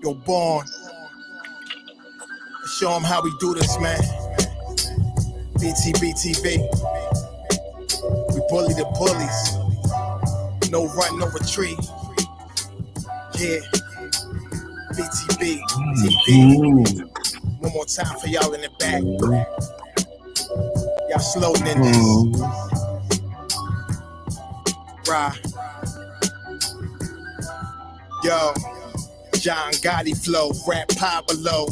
Yo, Born. Show them how we do this, man. BTBTV. We bully the bullies. No run, no retreat. Yeah. BTB, TV. One more time for y'all in the back. Y'all slow ninjas. Right. Yo. John Gotti flow, rap Pablo.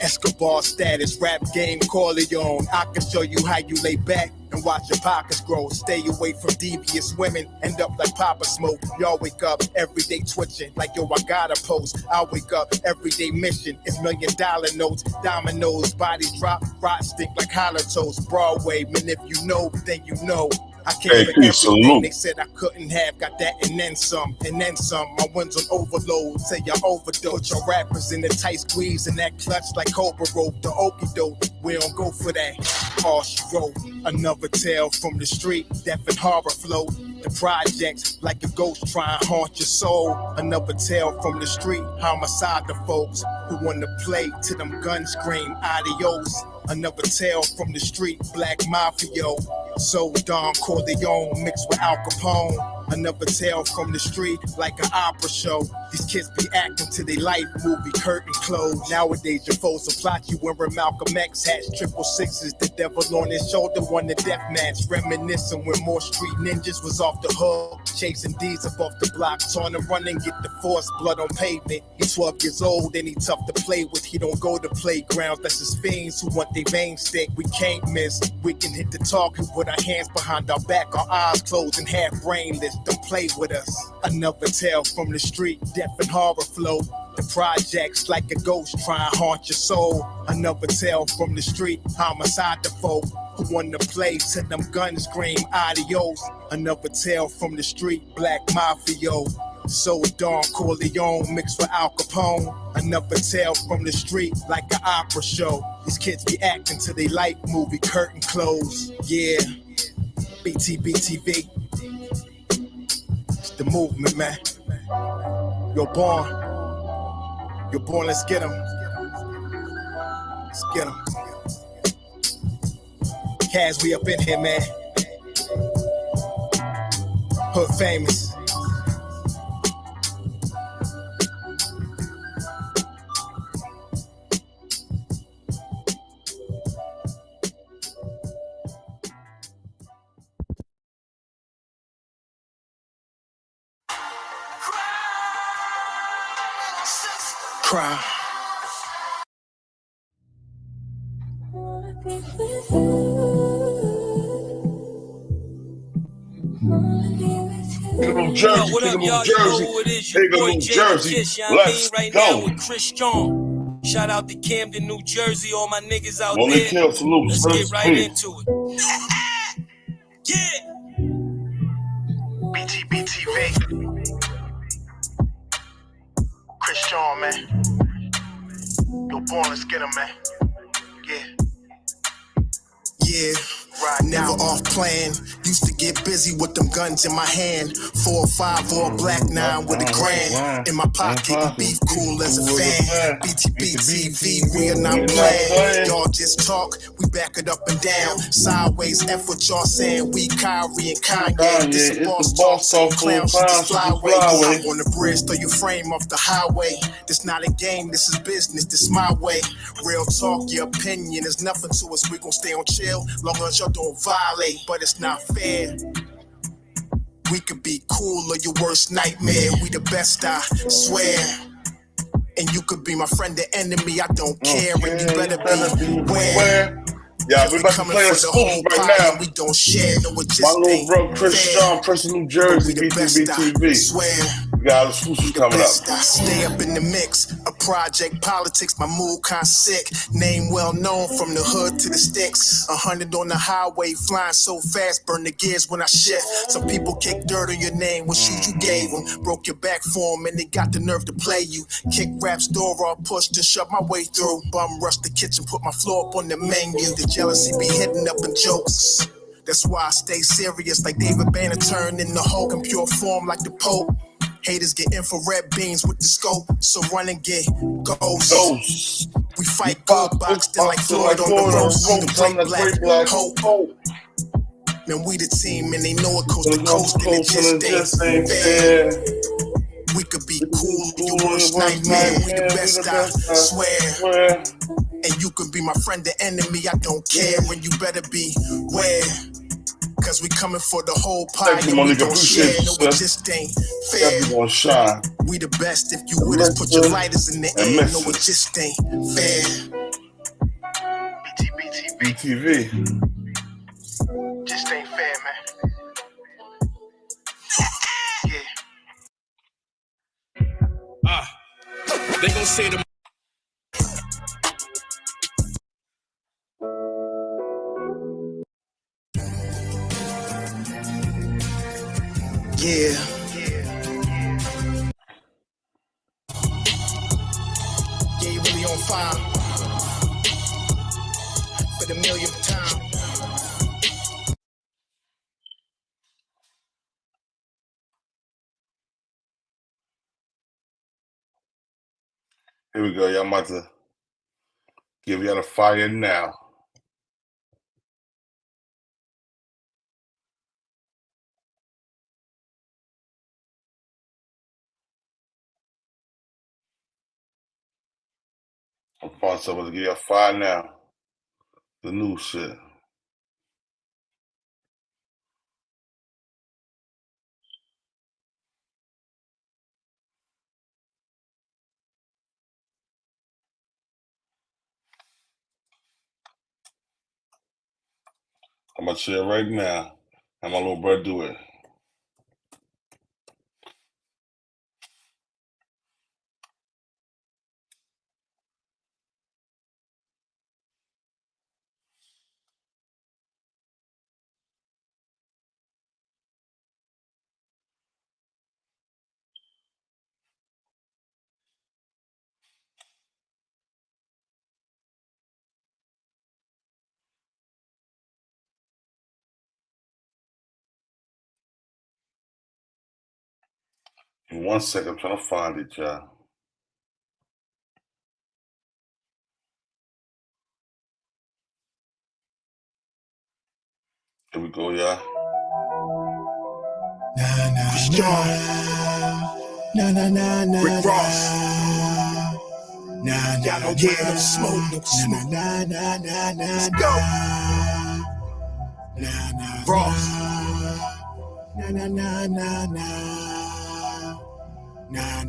Escobar status, rap game Corleone. I can show you how you lay back and watch your pockets grow. Stay away from devious women, end up like Papa Smoke. Y'all wake up every day twitching like yo, I gotta post. I wake up every day mission. It's $1 million notes, dominoes, bodies drop, rot stink like hollow toast. Broadway, man, if you know, then you know. I came for everything they said I couldn't have, got that and then some, and then some. My wins on overload, say y'all overdose. Your rappers in the tight squeeze and that clutch like Cobra rope. The okie doke, we don't go for that. All she wrote, another tale from the street, death and horror flow. The projects like a ghost try and haunt your soul. Another tale from the street, homicide the folks who want to play to them guns scream adios. Another tale from the street, black mafia. So Don Corleone mixed with Al Capone. Another tale from the street, like an opera show. These kids be acting to their life movie, curtain closed. Nowadays your foes will plot you wearing Malcolm X hats, 666. The devil on his shoulder won the death match. Reminiscing when more street ninjas was off the hook, chasing D's up off the block, trying to run and get the force, blood on pavement. He's 12 years old and he tough to play with. He don't go to playgrounds, that's his fiends who want their veins stick. We can't miss, we can hit the target with our hands behind our back, our eyes closed and half brainless. Don't play with us. Another tale from the street, death and horror flow. The projects like a ghost try and haunt your soul. Another tale from the street, homicide the folk who want to play to them guns scream adios. Another tale from the street, black mafia. So Don Corleone mixed with Al Capone. Another tale from the street, like an opera show. These kids be acting to they light movie, curtain closed. Yeah, BTBTV. It's the movement, man. You're born. You're born, let's get 'em. Let's get 'em. Kaz, we up in here, man. Hood famous. Cry. New Jersey, what up, y'all? You know who it is. Your boy Jersey. Let's right go. now with Chris John. Shout out to Camden, New Jersey. All my niggas out Only there. kill salute. Let's get right into it. Yeah. BTBTV. Chris John, man. Yo, born, let's get 'em, man. Yeah, right now off plan. Used to get busy with them guns in my hand. 4 or 5 or a black 9 with a grand in my pocket. Beef cool as a fan. BTBTV, we are not playing. Y'all just talk, we back it up and down. Sideways F what y'all saying. We Kyrie and Kanye. This a boss talk, clown shit, this flyway. I'm on the bridge, throw your frame off the highway. This not a game, this is business, this my way. Real talk, your opinion is nothing to us. We gon' stay on chill, long as y'all don't violate. But it's not fair. We could be cool or your worst nightmare. We the best, I swear. And you could be my friend or enemy, I don't care. And you better be aware. Yeah, we about to play a spoof right now. We don't share, no, it just my little bro Chris John, Prince of New Jersey, BTBTV. We got all the spooks coming up. Stay up in the mix, a project politics, my mood kinda sick. Name well known from the hood to the sticks. 100 on the highway, flying so fast, burn the gears when I shift. Some people kick dirt on your name when shoes you gave them. Broke your back for them and they got the nerve to play you. Kick raps door off, pushed and shoved my way through. Bum rush the kitchen, put my floor up on the menu. The jealousy be hitting up in jokes. That's why I stay serious like David Banner turned in the Hulk in pure form like the Pope. Haters get infrared beams with the scope, so run and get ghosts. We fight good, boxed in like Floyd on the ropes. I'm the great black hope. Man, we the team, and they know it coast to coast, and it just ain't fair. We could be cool, your worst nightmare. We the best, I swear. And you could be my friend or enemy, I don't care. And you better beware, cause we coming for the whole pie. Thank you, my nigga. Appreciate you, no, it just ain't fair. Gonna shine. We the best. If you with us, put your lighters in the air. No, it just ain't fair. BTV. Just ain't fair, man. Yeah. They gon' say the yeah. Yeah, you really on fire for the millionth time. Here we go, y'all. I'm about to give y'all the fire now. I'm fun, so I'm about to give y'all fire now. The new shit. I'm gonna share right now. Have my little brother do it. In 1 second, I'm trying to find it, y'all. Here we go, y'all. Rick Ross. Y'all don't get no smoke, no smoke. Let's go. Ross.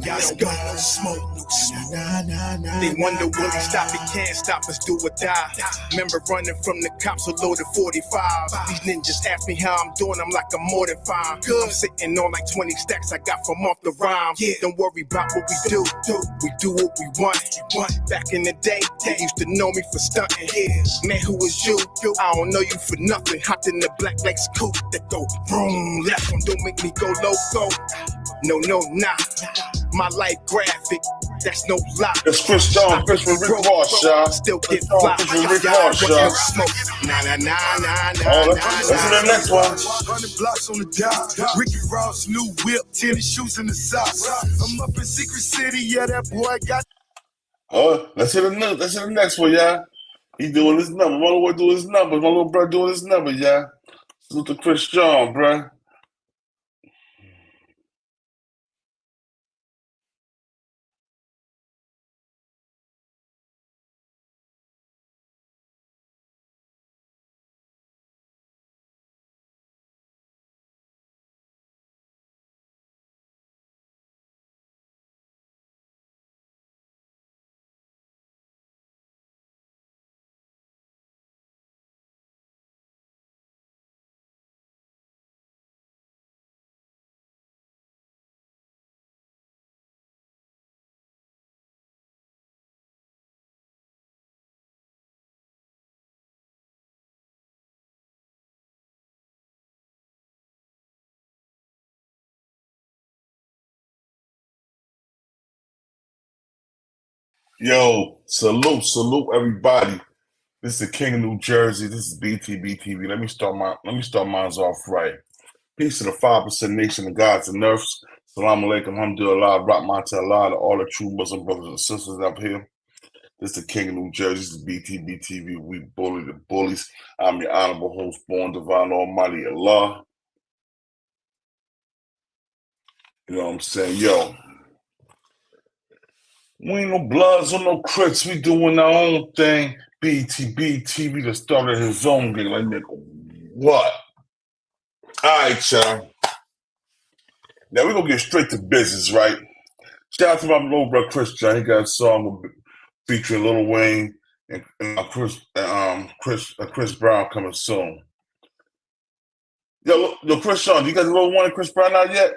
Y'all don't got no smoke, no smoke. They wonder will he stop, he can't stop us, do or die. Remember running from the cops with loaded 45. These ninjas ask me how I'm doing, I'm like I'm more than fine. I'm sitting on like 20 stacks I got from off the rhyme. Don't worry about what we do what we want. Back in the day, they used to know me for stunting. Man, who was you? I don't know you for nothing. Hopped in the black Lex coupe that go boom, left one, don't make me go loco. No, nah. My life graphic, that's no lie. It's Chris Jones, Chris from Rick Ross, y'all. Still get fly. Rick Ross, y'all. Nah. Let's do the next one. 100 blocks on the dot. Ricky Ross, new whip, tennis shoes in the socks. I'm up in Secret City, yeah, that boy got. Oh, let's hit the next one, y'all. He doing his number. My little boy doing his number. My little brother doing his number, y'all. Salute to Chris Jones, bruh. Yo, salute everybody. This is the King of New Jersey. This is BTBTV. Let me start mine off right. Peace to the 5% nation, the gods and earths. Salam alaikum, alhamdulillah, rahmat Allah, to all the true Muslim brothers and sisters up here. This is the King of New Jersey. This is BTBTV. We bully the bullies. I'm your honorable host, born divine almighty Allah. You know what I'm saying? Yo, we ain't no Bloods or no Crips. We doing our own thing. BTBTV that started his own game. Like, nigga, what? All right, y'all. Now we're going to get straight to business, right? Shout out to my little brother Chris John. He got a song featuring Lil Wayne and Chris Brown coming soon. Yo, Chris John, you got the Lil Wayne and Chris Brown out yet?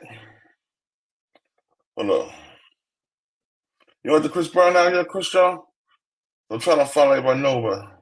Hold up. You want the Chris Brown out yet, Chris John? I'm trying to find out everybody know about.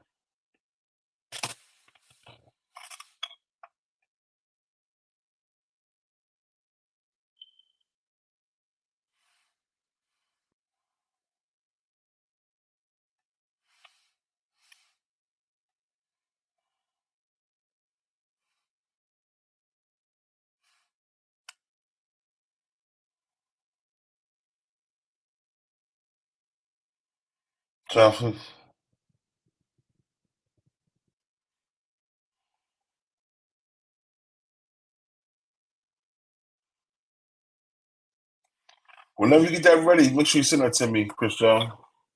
Whenever you get that ready, make sure you send that to me, Chris John.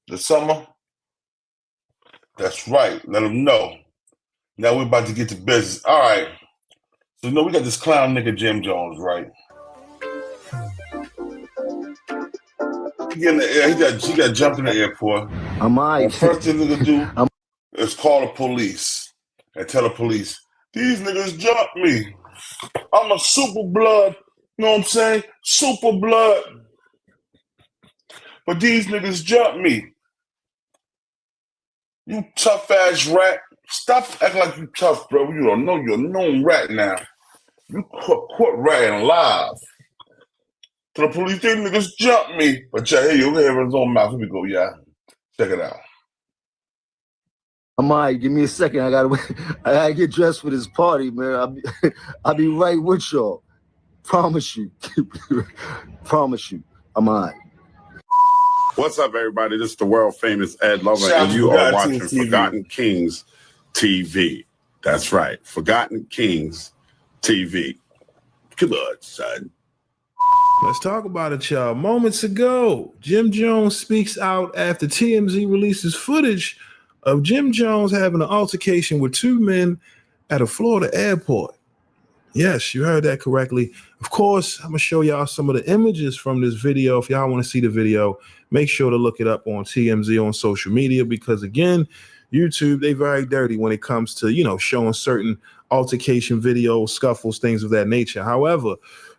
The summer? That's right. Let them know. Now we're about to get to business. All right. So, we got this clown nigga, Jim Jones, right? He get in the air. He got jumped in the airport. The first thing nigga do is call the police and tell the police, these niggas jumped me. I'm a super blood. You know what I'm saying? Super blood. But these niggas jumped me. You tough ass rat. Stop acting like you tough, bro. You don't know you're a known rat now. You caught ratting live. To the police, these niggas jumped me. But yeah, hey, you hear his own mouth. Here we go, yeah. Check it out. Amai, give me a second. I gotta get dressed for this party, man. I'll be right with y'all. Promise you. Promise you. Amai. What's up, everybody? This is the world famous Ed Lover, and you are watching Forgotten Kings TV. That's right, Forgotten Kings TV. Come on, son. Let's talk about it, y'all. Moments ago, Jim Jones speaks out after TMZ releases footage of Jim Jones having an altercation with two men at a Florida airport. Yes, you heard that correctly. Of course, I'm going to show y'all some of the images from this video. If y'all want to see the video, make sure to look it up on TMZ on social media because, again, YouTube, they very dirty when it comes to, showing certain altercation videos, scuffles, things of that nature. However,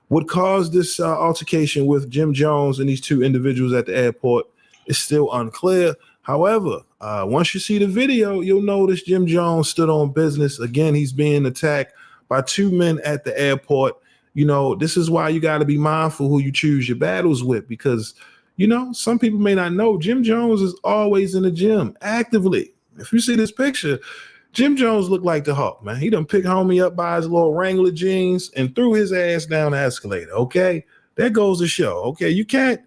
what caused this altercation with Jim Jones and these two individuals at the airport is still unclear. However, once you see the video, you'll notice Jim Jones stood on business. Again, he's being attacked by two men at the airport. This is why you got to be mindful who you choose your battles with because, some people may not know Jim Jones is always in the gym actively. If you see this picture, Jim Jones looked like the Hulk, man. He done picked homie up by his little Wrangler jeans and threw his ass down the escalator, okay? That goes to show, okay? You can't,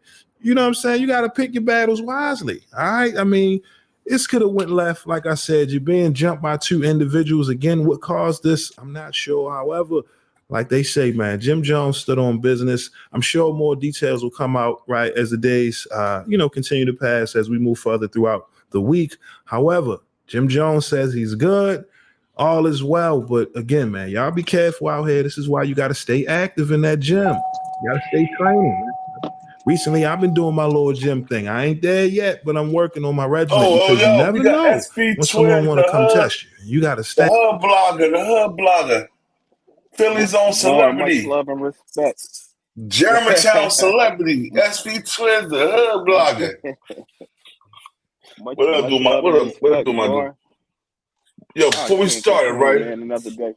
you got to pick your battles wisely, all right? I mean, this could have went left. Like I said, you're being jumped by two individuals. Again, what caused this, I'm not sure. However, like they say, man, Jim Jones stood on business. I'm sure more details will come out, right, as the days, continue to pass as we move further throughout the week. However, Jim Jones says he's good. All is well. But again, man, y'all be careful out here. This is why you got to stay active in that gym. You got to stay training. Recently, I've been doing my little gym thing. I ain't there yet, but I'm working on my regimen because you never know when someone want to come test you. You got to stay. The hood blogger. Philly's own celebrity. Much love and respect. Germantown celebrity. SP Twins, the hood blogger. What up, do my dude? Yo, before we started, right? Man, another day.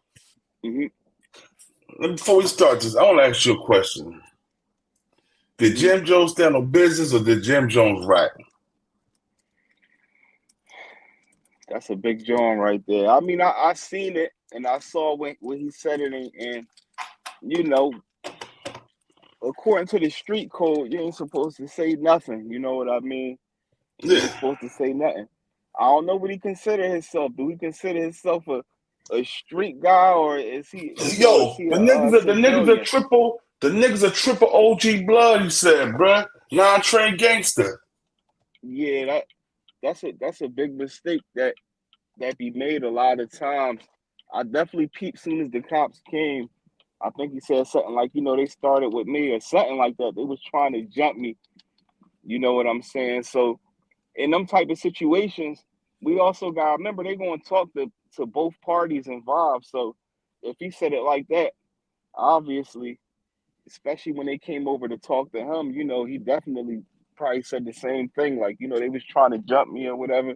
Before we start this, I want to ask you a question. Did Jim Jones stand on business or did Jim Jones rap? That's a big joint right there. I mean, I seen it and I saw when he said it, and you know, according to the street code, you ain't supposed to say nothing. You know what I mean? You ain't supposed to say nothing. I don't know what he consider himself. Do he consider himself a street guy, or is he? Yo, is he the a niggas a triple OG blood. He said, bruh, non-trained gangster. Yeah, that's a big mistake that be made a lot of times. I definitely peeped soon as the cops came. I think he said something like, they started with me or something like that. They was trying to jump me. You know what I'm saying? So in them type of situations, we also got to remember they're going to talk to both parties involved. So if he said it like that, obviously, especially when they came over to talk to him, he definitely probably said the same thing. Like, they was trying to jump me or whatever.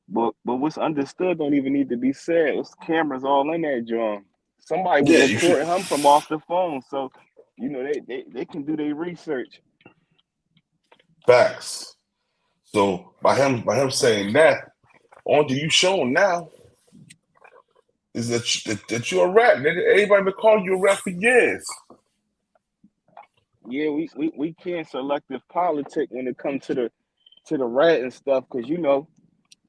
But what's understood don't even need to be said. It's cameras all in that joint. Somebody was recording him from off the phone, so they can do their research. Facts. So by him saying that, all you shown now is that you're a rat. Everybody been calling you a rat for years. Yeah, we can't selective politic when it comes to the rat and stuff, because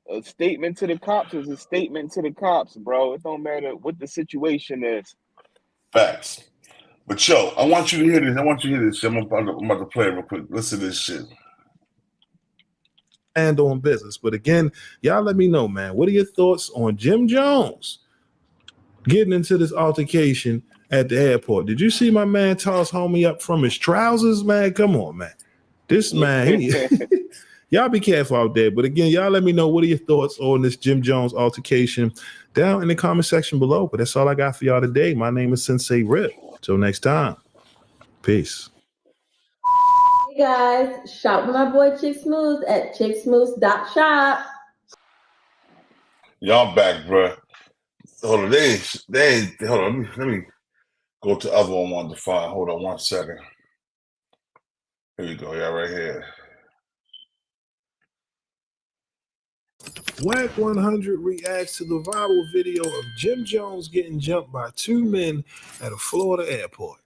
a statement to the cops is a statement to the cops, bro. It don't matter what the situation is. Facts. But yo, I want you to hear this. I'm about to play it real quick. Listen to this shit. And on business. But again, y'all let me know, man. What are your thoughts on Jim Jones getting into this altercation at the airport? Did you see my man toss homie up from his trousers, man? Come on, man. This man, y'all be careful out there. But again, y'all let me know, what are your thoughts on this Jim Jones altercation down in the comment section below. But that's all I got for y'all today. My name is Sensei Rip. Till next time. Peace. Hey guys, shop with my boy Chick Smooth at chicksmooth.shop. Y'all back, bro. Hold on, hold on. Let me go to the other one I wanted to find. Hold on 1 second. Here you go, y'all right here. Wack 100 reacts to the viral video of Jim Jones getting jumped by two men at a Florida airport.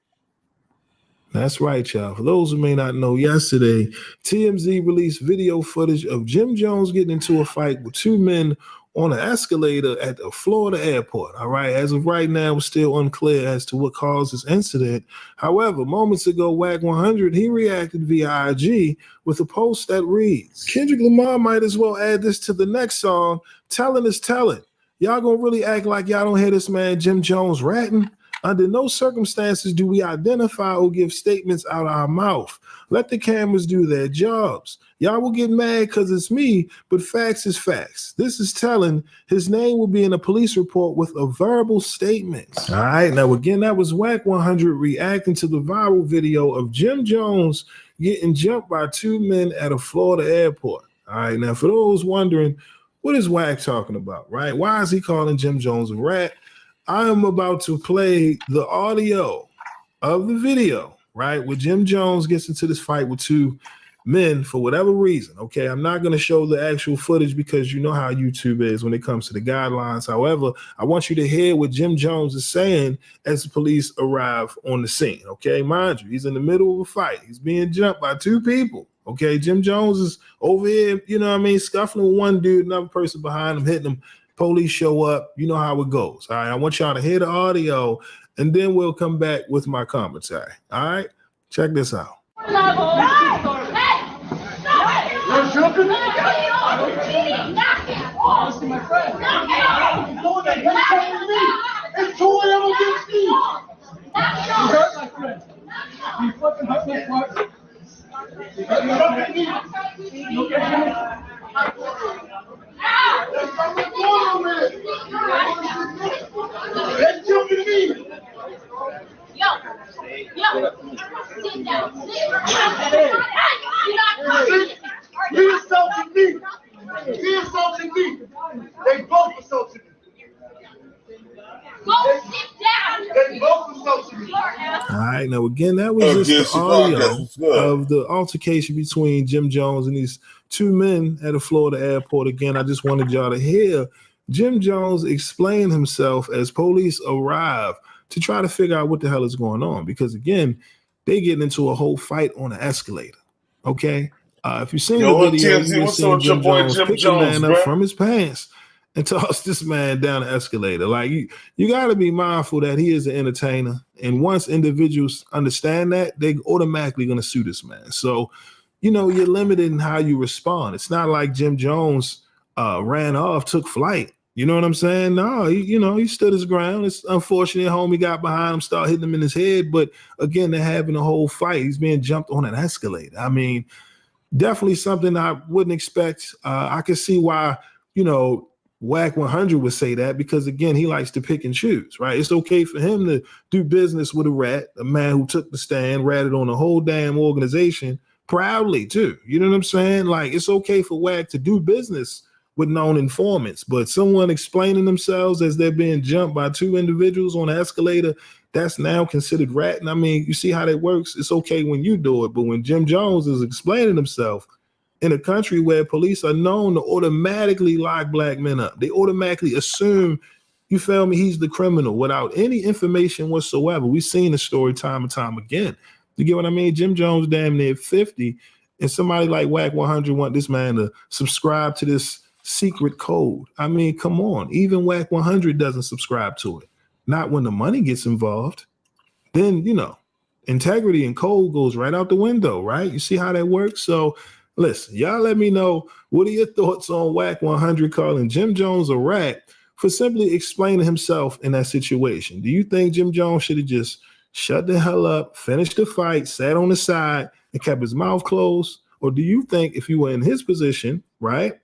That's right, y'all. For those who may not know, yesterday, TMZ released video footage of Jim Jones getting into a fight with two men on an escalator at a Florida airport. All right, as of right now, it's still unclear as to what caused this incident. However, moments ago, Wack 100, he reacted via IG with a post that reads, Kendrick Lamar might as well add this to the next song, Telling is Telling. Y'all gonna really act like y'all don't hear this man Jim Jones ratting? Under no circumstances do we identify or give statements out of our mouth. Let the cameras do their jobs. Y'all will get mad because it's me, but facts is facts. This is telling. His name will be in a police report with a verbal statement. All right, now again, that was Wack 100 reacting to the viral video of Jim Jones getting jumped by two men at a Florida airport. All right, now for those wondering, what is Wack talking about, right? Why is he calling Jim Jones a rat? I am about to play the audio of the video, right, where Jim Jones gets into this fight with two men for whatever reason. Okay, I'm not going to show the actual footage because you know how YouTube is when it comes to the guidelines. However, I want you to hear what Jim Jones is saying as the police arrive on the scene. Okay, mind you, he's in the middle of a fight. He's being jumped by two people. Okay, Jim Jones is over here, scuffling with one dude, another person behind him, hitting him. Police show up. You know how it goes. All right. I want y'all to hear the audio, and then we'll come back with my commentary. All right. Check this out. It's two of them against me. You hurt my friend. You fucking hurt my friend. Let's jump in me. Yo, sit down. He assaulted me. He assaulted me. They both assaulted me. Go sit down. They both assaulted me. All right. Now, again, that was just the audio of the altercation between Jim Jones and these two men at a Florida airport. Again, I just wanted y'all to hear Jim Jones explain himself as police arrive to try to figure out what the hell is going on. Because, again, they getting into a whole fight on an escalator. Okay? If you've seen the video, you've been seeing Jim Jones pick the man up from his pants and toss this man down the escalator. Like, you got to be mindful that he is an entertainer. And once individuals understand that, they automatically going to sue this man. So, you know, you're limited in how you respond. It's not like Jim Jones ran off, took flight. You know what I'm saying? No, he stood his ground. It's unfortunate homie got behind him, started hitting him in his head. But again, they're having a whole fight. He's being jumped on an escalator. I mean, definitely something I wouldn't expect. I can see why, Whack 100 would say that, because again, he likes to pick and choose, right? It's okay for him to do business with a rat, a man who took the stand, ratted on the whole damn organization proudly too. You know what I'm saying? Like, it's okay for Whack to do business with known informants, but someone explaining themselves as they're being jumped by two individuals on an escalator, that's now considered ratting. I mean, you see how that works? It's okay when you do it, but when Jim Jones is explaining himself in a country where police are known to automatically lock black men up, they automatically assume, you feel me, he's the criminal without any information whatsoever. We've seen the story time and time again. You get what I mean? Jim Jones damn near 50, and somebody like Whack 100 want this man to subscribe to this secret code. I mean, come on. Even Whack 100 doesn't subscribe to it. Not when the money gets involved. Then, integrity and code goes right out the window, right? You see how that works? So listen, y'all let me know, what are your thoughts on Whack 100 calling Jim Jones a rat for simply explaining himself in that situation? Do you think Jim Jones should have just shut the hell up, finished the fight, sat on the side, and kept his mouth closed? Or do you think if you were in his position, right,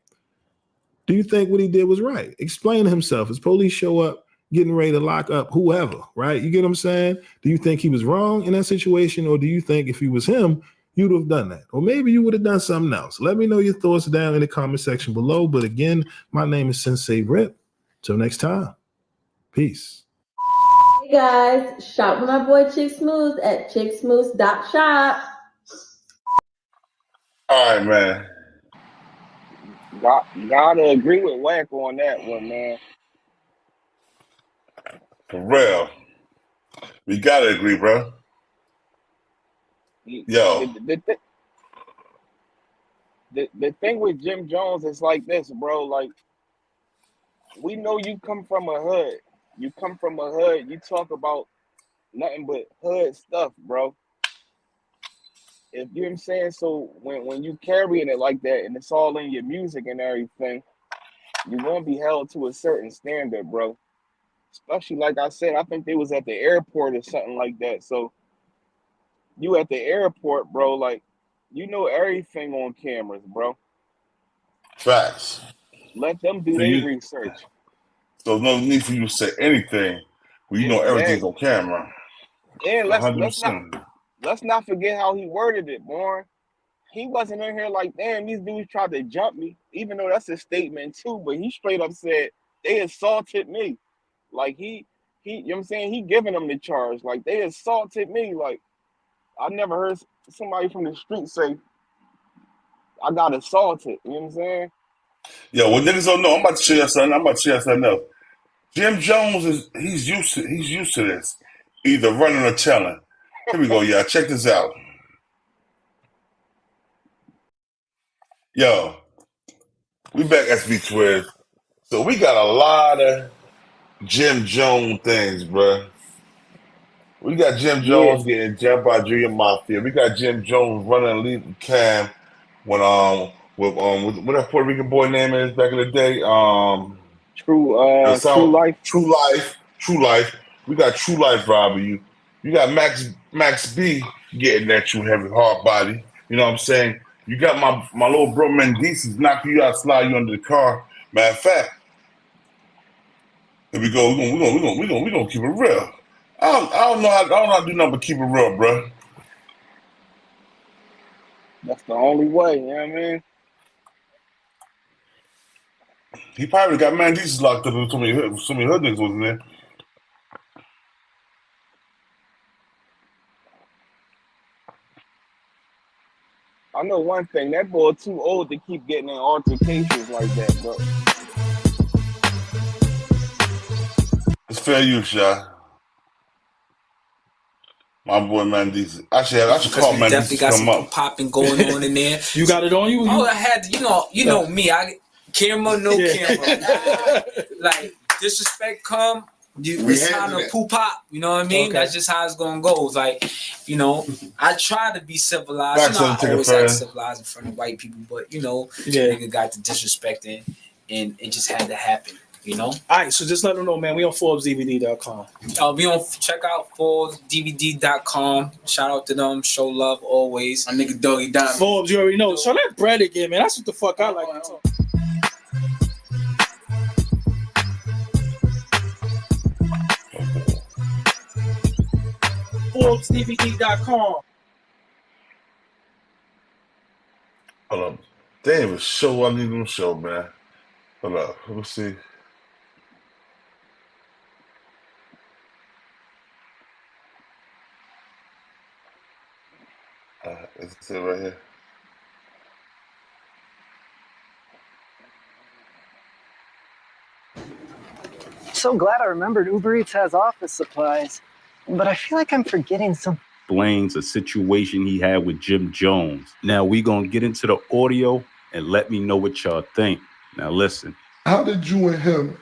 do you think what he did was right? Explain himself. As police show up, getting ready to lock up whoever, right? You get what I'm saying? Do you think he was wrong in that situation? Or do you think if he was him, you'd have done that? Or maybe you would have done something else. Let me know your thoughts down in the comment section below. But again, my name is Sensei Rip. Till next time. Peace. Hey guys, shop with my boy Chick Smooth at chicksmooth.shop. All right, man. Gotta agree with Whack on that one, man. For real. We gotta agree, bro. Yo. The thing with Jim Jones is like this, bro. Like, we know you come from a hood. You come from a hood. You talk about nothing but hood stuff, bro. If you know what I'm saying? So when you carrying it like that and it's all in your music and everything, you're gonna be held to a certain standard, bro. Especially like I said, I think they was at the airport or something like that. So you at the airport, bro, like, you know everything on cameras, bro. Facts. Let them do their research. So no need for you to say anything when you know everything's on camera. And let's not forget how he worded it, boy. He wasn't in here like, damn, these dudes tried to jump me, even though that's a statement too, but he straight up said they assaulted me. Like, he you know what I'm saying, he giving them the charge. Like, they assaulted me. Like, I never heard somebody from the street say, I got assaulted. You know what I'm saying? Yo, what niggas don't know, I'm about to show you something else. Jim Jones he's used to this. Either running or telling. Here we go, y'all. Check this out. Yo, we back SB Twiz. So we got a lot of Jim Jones things, bro. We got Jim Jones getting jumped by Junior Mafia. We got Jim Jones running a lead cam when what that Puerto Rican boy name is back in the day. True Life. We got True Life robbing you. You got Max B getting at you heavy hard body. You know what I'm saying? You got my little bro Mendices knocking you out, slide you under the car. Matter of fact, here we go. We're gonna keep it real. I don't know how to do nothing but keep it real, bro. That's the only way, you know what I mean? He probably got Mendices locked up with so many hood niggas was in there. I know one thing. That boy too old to keep getting in altercations like that, bro. It's fair use, y'all. My boy Mandisi. Actually, I should call Mandisi definitely got some up. popping going on in there. You got it on you? Oh, I had to, you know me. I camera, no camera. Like disrespect come, it's time to poop pop. You know what I mean? Okay. That's just how it's gonna go. It's like, I try to be civilized. I always act civilized in front of white people, but nigga got the disrespecting, and it just had to happen. All right, so just let them know, man. We on ForbesDVD.com. We on check out ForbesDVD.com. Shout out to them. Show love always. My nigga Dougie Diamond. Forbes, you already know. So that bread again, man. That's what the fuck I like to talk. ForbesDVD.com. Hold up. They ain't even show what I need them to show, man. Hold up. Let me see. Is it right here? So glad I remembered Uber Eats has office supplies, but I feel like I'm forgetting some. Explains a situation he had with Jim Jones. Now we gonna get into the audio and let me know what y'all think. Now listen. How did you and him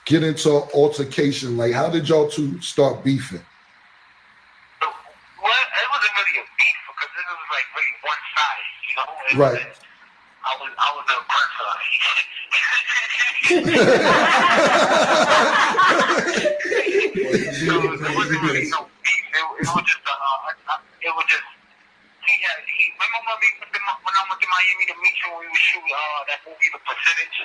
get into an altercation? Like, how did y'all two start beefing? Well, it wasn't really a beef because this was like really one side, Right. I was the aggressor. So it wasn't really no beef. It was just remember when I went to Miami to meet you when we were shooting that movie, The Percentage?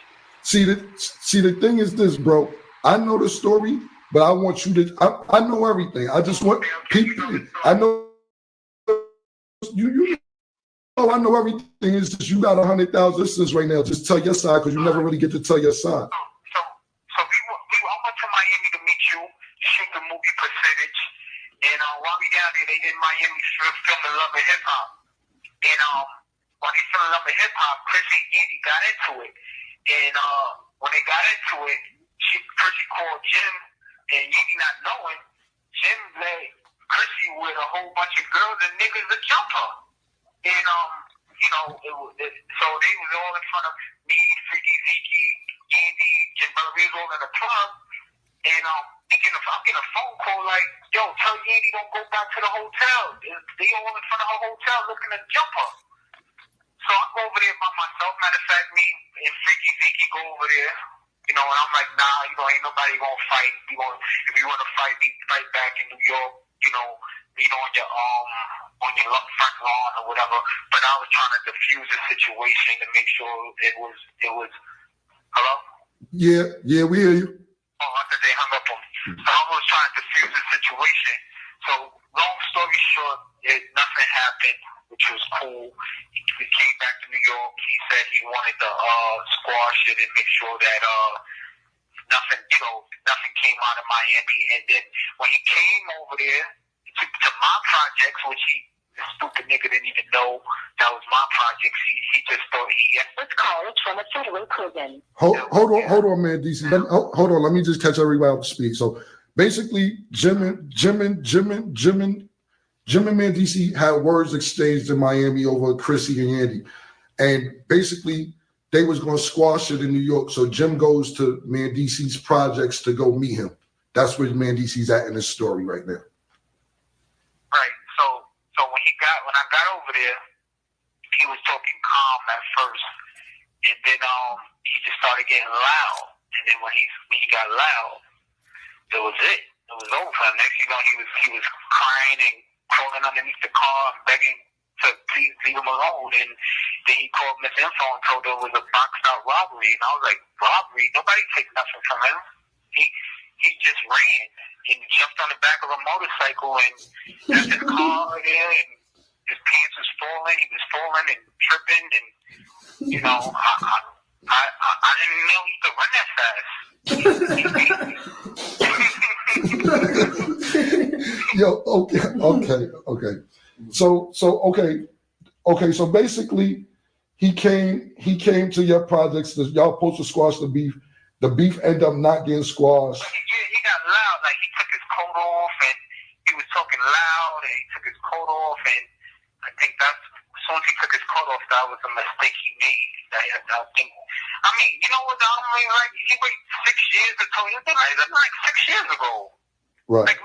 See, the thing is this, bro. I know the story, but I want you to. I know everything. I just want people. I know you. Oh, I know everything. Is just you got 100,000 listeners right now. Just tell your side because you never really get to tell your side. So I went to Miami to meet you, shoot the movie Percentage, and while we down there, they did Miami filming Love and Hip Hop, and while they filming Love and Hip Hop, Chrissy and Andy got into it, and when they got into it, Chrissy called Jim, and Andy not knowing, Jim led Chrissy with a whole bunch of girls and niggas to jump her. And, so they was all in front of me, Freaky Zeke, Andy, Jim Bellamy, all in the club. And I'm getting a phone call like, yo, tell Andy don't go back to the hotel. They all in front of her hotel looking to jump her. So I go over there by myself. Matter of fact, me and Freaky Zeke go over there. And I'm like, nah, ain't nobody gonna fight. If you want to fight, we fight back in New York, on your front lawn or whatever. But I was trying to diffuse the situation to make sure it was. Hello? Yeah, we hear you. Oh, I thought they hung up on me. So I was trying to diffuse the situation. So long story short, nothing happened, which was cool. We came back to New York. He said he wanted to squash it and make sure that nothing came out of Miami. And then when he came over there to my projects, which the stupid nigga didn't even know that was my projects, he just thought This call is from a federal prison. Hold on, man, DC. Hold on, let me just catch everybody up to speed. So basically, Jim and Mandisi had words exchanged in Miami over Chrissy and Andy. And basically, they was going to squash it in New York. So Jim goes to Mandisi's projects to go meet him. That's where Mandisi's at in this story right now. Right. So when I got over there, he was talking calm at first. And then he just started getting loud. And then when he got loud, it was it. It was over. Next you know, he was crying and crawling underneath the car and begging to please leave him alone. And then he called Miss Info and told her it was a boxed out robbery. And I was like, robbery? Nobody take nothing from him. He just ran and jumped on the back of a motorcycle and left his car there, and his pants was falling. He was falling and tripping, and I didn't know he could run that fast. Yo, okay. So okay. Okay, so basically, he came to your projects. Y'all supposed to squash the beef. The beef ended up not getting squashed. He got loud. Like, he took his coat off, and he was talking loud, and he took his coat off, and I think that's, as soon as he took his coat off, that was a mistake he made. I think, I mean, you know what, I mean, like, he waited 6 years to tell you, that's like 6 years ago. Right. Like,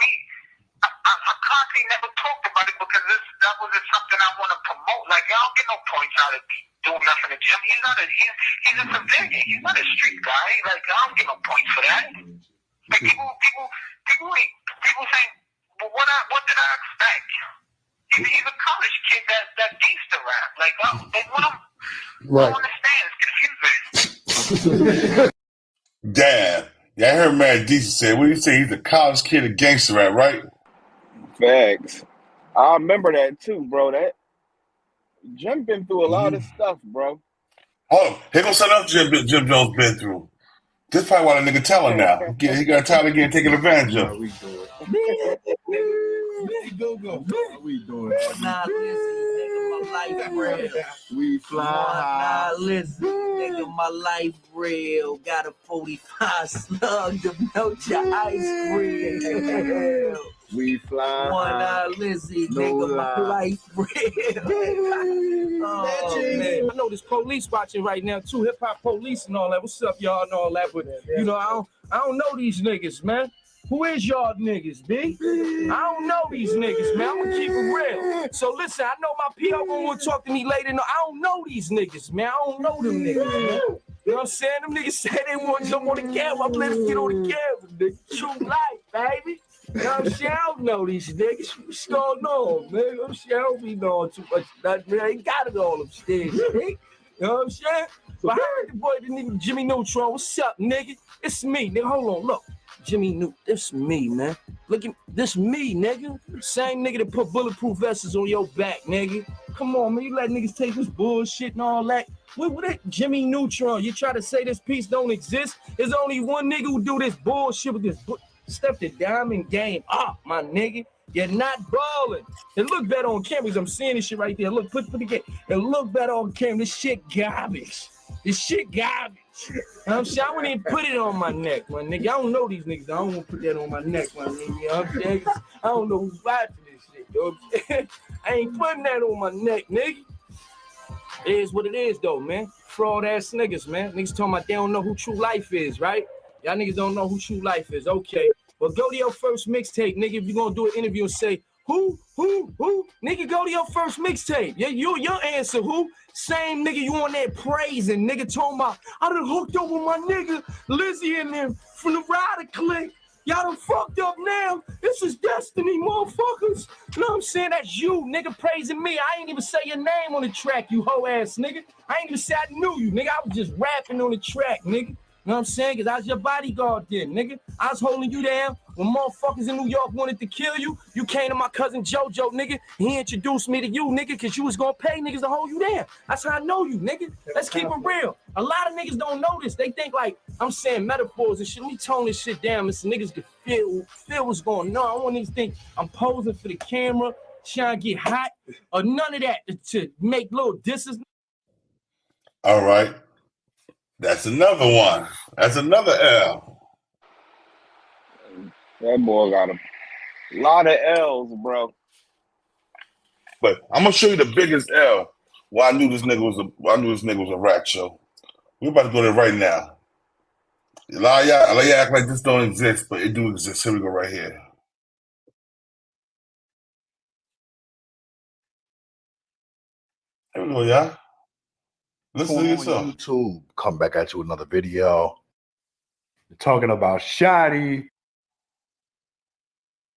I constantly never talked about it because that wasn't something I want to promote. Like, I don't get no points out of doing nothing to Jim. He's a civilian. He's not a street guy. Like, I don't get no points for that. Like, people say, well, what did I expect? He's a college kid that gangster rap. Like, I don't understand. It's confusing. Damn. Yeah, I heard Mad Decent say, what do you say? He's a college kid, a gangster rap, right? Facts. I remember that too, bro. That Jim been through a lot of stuff, bro. Hold on. Here goes something else Jim Jones been through. This probably why the nigga telling now. He got tired of getting taken advantage of. We doing Nah, listen, nigga, my life real. We fly high. Nah, listen, nigga, my life real. Got a 45 slug to melt your ice cream. We fly high. Lizzie, nigga, my life real. Oh, man. I know there's police watching right now too, hip hop police and all that. What's up, y'all, and all that? But you know, I don't know these niggas, man. Who is y'all niggas, B? I don't know these niggas, man. I'm gonna keep it real. So listen, I know my PO gonna want to talk to me later. No, I don't know these niggas, man. I don't know them niggas, man. You know what I'm saying? Them niggas say they want to jump on the camera. Let's get on the camera, nigga. True life, baby. You know what I'm saying? I don't know these niggas. What's going on, man? I'm saying I don't be knowing too much. Man, I ain't got it all upstairs, nigga. You know what I'm saying? But I heard the boy, the nigga Jimmy Neutron. What's up, nigga? It's me, nigga. Hold on, look. Jimmy Neutron, this me, man. Look at this me, nigga. Same nigga that put bulletproof vests on your back, nigga. Come on, man. You let niggas take this bullshit and all that. What that Jimmy Neutron? You try to say this piece don't exist? There's only one nigga who do this bullshit with this. Step the diamond game up, my nigga. You're not balling. It look better on cameras. I'm seeing this shit right there. Look, put the game. It look better on camera. This shit garbage. This shit garbage. I'm saying I wouldn't even put it on my neck, my nigga. I don't know these niggas. I don't want to put that on my neck, my nigga. You know what I'm saying? I don't know who's watching this shit, yo. I ain't putting that on my neck, nigga. It is what it is, though, man. Fraud ass niggas, man. Niggas talking about they don't know who true life is, right? Y'all niggas don't know who true life is. Okay. Well, go to your first mixtape, nigga. If you're gonna do an interview and say, who? Nigga, go to your first mixtape. Yeah, your answer, who? Same nigga you on that praising, nigga talking about, I done hooked up with my nigga Lizzie and them from the Rider Clique. Y'all done fucked up now. This is destiny, motherfuckers. You know what I'm saying? That's you, nigga, praising me. I ain't even say your name on the track, you hoe ass nigga. I ain't even say I knew you, nigga. I was just rapping on the track, nigga. You know what I'm saying? Because I was your bodyguard then, nigga. I was holding you down. When motherfuckers in New York wanted to kill you, you came to my cousin JoJo, nigga. He introduced me to you, nigga, because you was going to pay niggas to hold you down. That's how I know you, nigga. Let's keep it real. A lot of niggas don't know this. They think, like, I'm saying metaphors and shit. Let me tone this shit down so niggas can feel what's going on. I don't want niggas to think I'm posing for the camera, trying to get hot, or none of that to make little disses. All right. That's another one. That's another L. That boy got a lot of L's, bro. But I'm gonna show you the biggest L. Why I knew this nigga was a rat show. We're about to go there right now. A lot of y'all act like this don't exist, but it do exist. Here we go right here. Here we go, y'all. Listen to yourself. YouTube, come back at you with another video. We're talking about Shotty.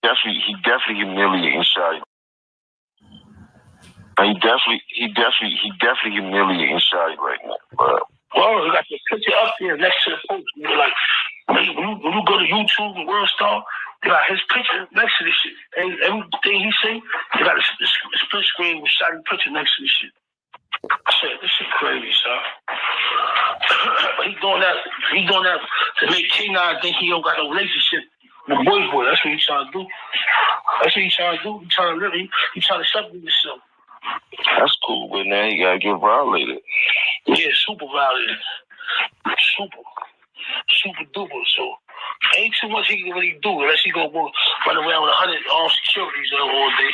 He definitely humiliating Shotty. He definitely humiliating Shotty right now. But well, you got the picture up there next to the post. You're like, when you go to YouTube and World Star, they got his picture next to this shit. And everything he say, they got a split screen with Shotty picture next to this shit. I said, this shit crazy, son. But he doing that to make K9 think he don't got no relationship with boy. That's what he trying to do. He trying to separate himself. That's cool, but now he gotta get violated. Yeah, super violated. Super duper. So ain't too much he can really do unless he go run around with 100 armed securities all day. You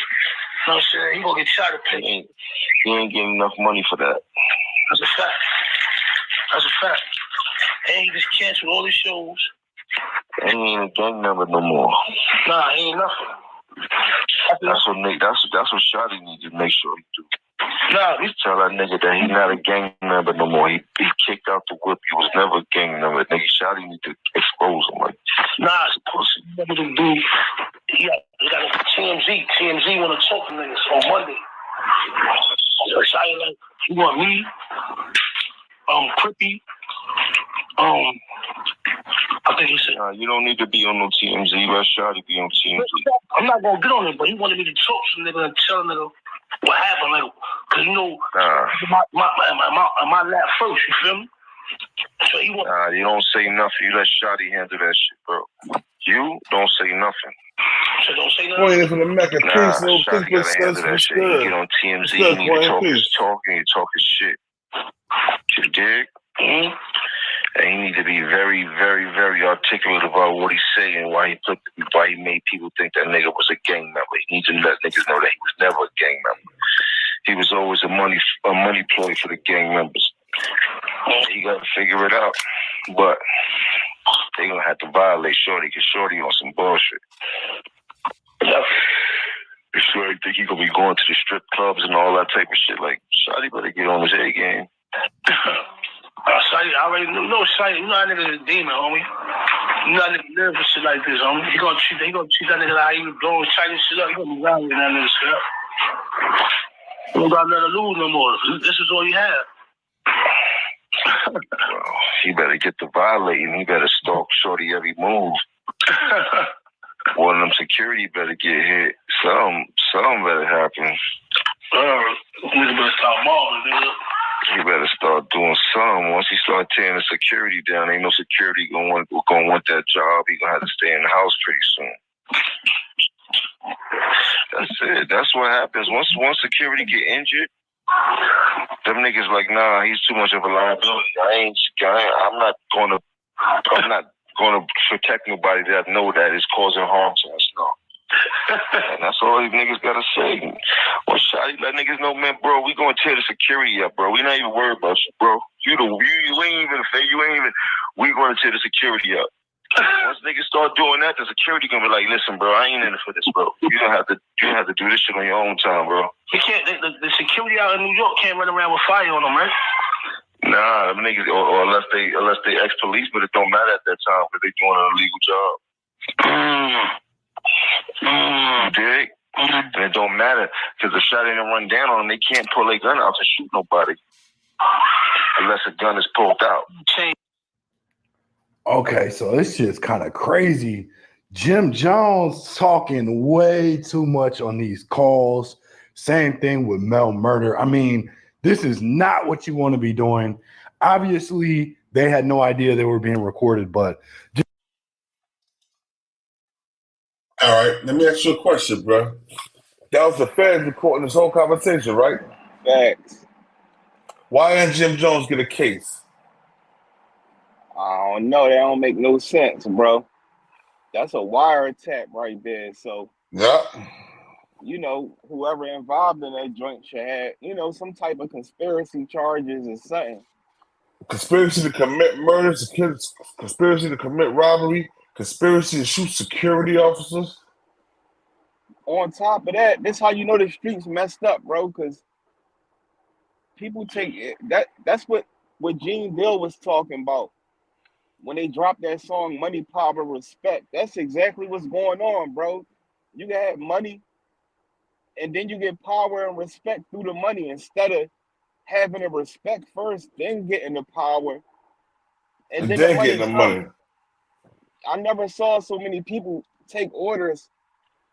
know what I'm saying? He gonna get shot at pay. He ain't getting enough money for that. That's a fact. And he just canceled all his shows. And he ain't a gang member no more. Nah, he ain't nothing. That's what Shotty needs to make sure he do. Nah, tell that nigga that he's not a gang member no more. He kicked out the whip. He was never a gang member. Nigga, Shotty need to expose him. Like, nah, it's a pussy. What to do? He got a TMZ. TMZ want to talk to niggas on Monday. So Shotty like, you want me? Crippy. I think he said, nah, you don't need to be on no TMZ. Let Shotty be on TMZ. I'm not gonna get on it, but he wanted me to talk to nigga and tell nigga what happened, like, cause you know, my lap first, you feel me? So he want. Nah, you don't say nothing. You let Shotty handle that shit, bro. You don't say nothing. So don't say nothing. Pointing from the Mecca. Nah, Peace, little Shotty gotta handle that shit. You get on TMZ, you need to talk his talk and you talk his shit. You dig? Mm-hmm. And he need to be very, very, very articulate about what he's saying, why he made people think that nigga was a gang member. He needs to let niggas know that he was never a gang member. He was always a money ploy for the gang members. He got to figure it out. But they gonna have to violate Shorty because Shorty on some bullshit. Shorty think he gonna be going to the strip clubs and all that type of shit. Like, Shorty better get on his A game. Shotty, I already know Shotty. You know that nigga's a demon, homie. You know that nigga live for shit like this, homie. He gonna treat that nigga like he was blowing Chinese shit up. He gonna be around with that nigga shit up. He don't got nothing to lose no more. This is all he had. Well, he better get to violating. He better stalk Shorty every move. One of them security better get hit. Something better happen. Nigga better start balling, nigga. He better start doing something. Once he start tearing the security down, ain't no security gonna want that job. He gonna have to stay in the house pretty soon. That's it. That's what happens. Once security get injured, them niggas like, nah, he's too much of a liability. I'm not gonna protect nobody that I know that is causing harm to us. No. And that's all these niggas gotta say. Well, Shotty let niggas know, man, bro, we gonna tear the security up, bro. We not even worried about you, bro. We gonna tear the security up. Once niggas start doing that, the security gonna be like, listen, bro, I ain't in it for this, bro. You don't have to do this shit on your own time, bro. He can't. The security out in New York can't run around with fire on them, right? Nah, them niggas, or unless they ex-police, but it don't matter at that time because they doing an illegal job. You dig? And it don't matter because the shot ain't run down on them. They can't pull their gun out to shoot nobody unless a gun is pulled out. Okay, so this shit's kind of crazy. Jim Jones talking way too much on these calls. Same thing with Mel Murder. I mean, this is not what you want to be doing. Obviously, they had no idea they were being recorded, but all right, let me ask you a question, bro. That was the feds recording this whole conversation, right? Facts. Why didn't Jim Jones get a case? I don't know. That don't make no sense, bro. That's a wiretap right there. So, yeah, you know, whoever involved in that joint should have, you know, some type of conspiracy charges or something. Conspiracy to commit murder, conspiracy to commit robbery, conspiracy to shoot security officers. On top of that, this how you know the streets messed up, bro, because people take it. That's what Gene Dill was talking about when they dropped that song Money, Power, Respect. That's exactly what's going on, bro. You can have money and then you get power and respect through the money instead of having the respect first, then getting the power, and then the getting the money. I never saw so many people take orders.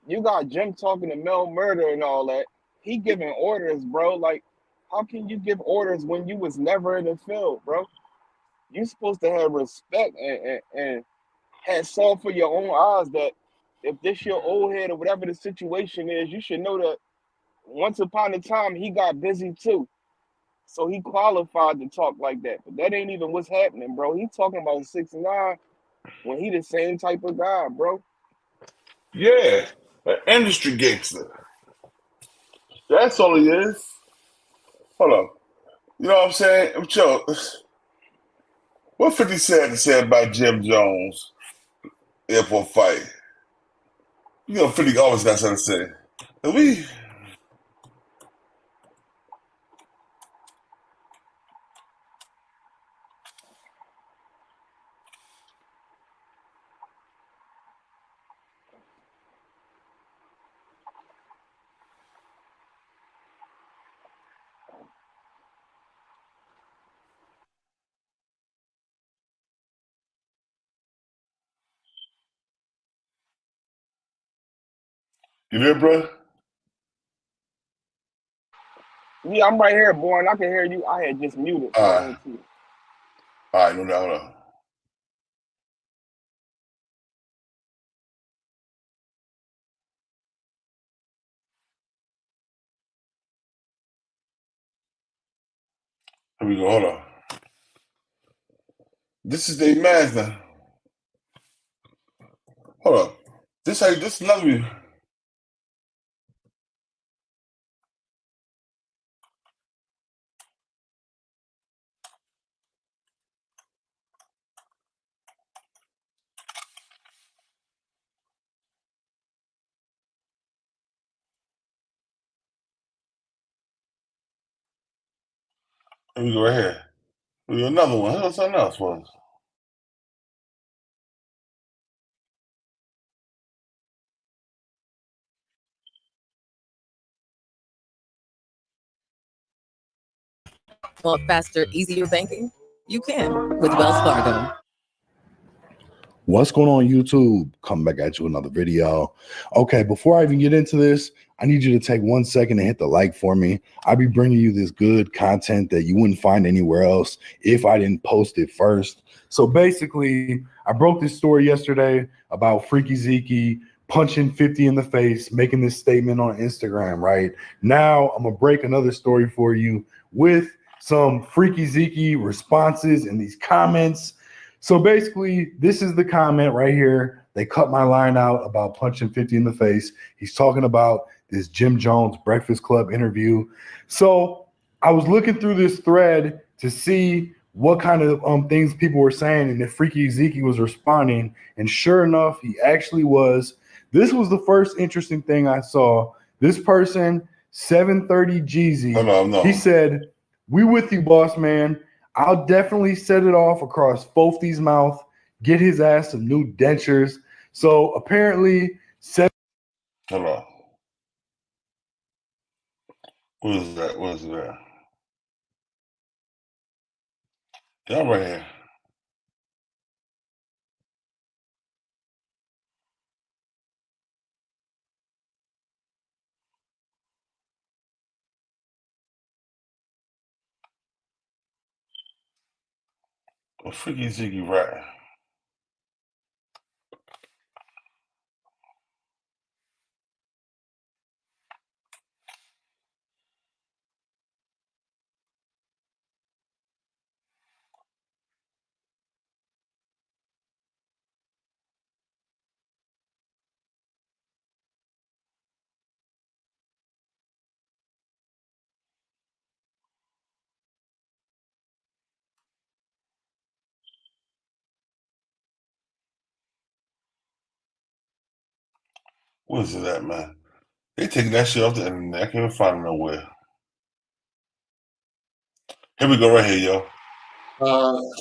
You got Jim talking to Mel Murder and all that. He giving orders, bro. Like, how can you give orders when you was never in the field, bro? You supposed to have respect and have saw for your own eyes that if this your old head or whatever the situation is, you should know that once upon a time he got busy too. So he qualified to talk like that. But that ain't even what's happening, bro. He talking about 6ix9ine when he the same type of guy, bro. Yeah, an industry gangster. That's all he is. Hold on. You know what I'm saying? Joe, what 50 Cent had to say about Jim Jones airport fight? You know 50 always got something to say. And we... You there, bro? Yeah, I'm right here, boy, and I can hear you. I had just muted. All My right. own too. All right, no doubt. Hold on. Here we go. Hold on. This is the man now. Hold up. This is another view. Here we go right here. Here we go another one. What's something else was? Want faster, easier banking? You can with Wells Fargo. What's going on, YouTube? Coming back at you with another video. Okay, before I even get into this, I need you to take 1 second and hit the like for me. I'll be bringing you this good content that you wouldn't find anywhere else if I didn't post it first. So basically, I broke this story yesterday about Freaky Zeke punching 50 in the face, making this statement on Instagram, right? Now, I'm going to break another story for you with some Freaky Zeke responses in these comments. So basically, this is the comment right here. They cut my line out about punching 50 in the face. He's talking about this Jim Jones Breakfast Club interview. So I was looking through this thread to see what kind of things people were saying and if Freaky Zeke was responding. And sure enough, he actually was. This was the first interesting thing I saw. This person, 730 Jeezy, he said, "We with you, boss man. I'll definitely set it off across Fofi's mouth, get his ass some new dentures." So apparently, Hold on. What is that? What is that? Yeah, I'm right here. Well, Freaky Ziggy right. What is that, man? They taking that shit off the internet. I can't even find it nowhere. Here we go right here, yo.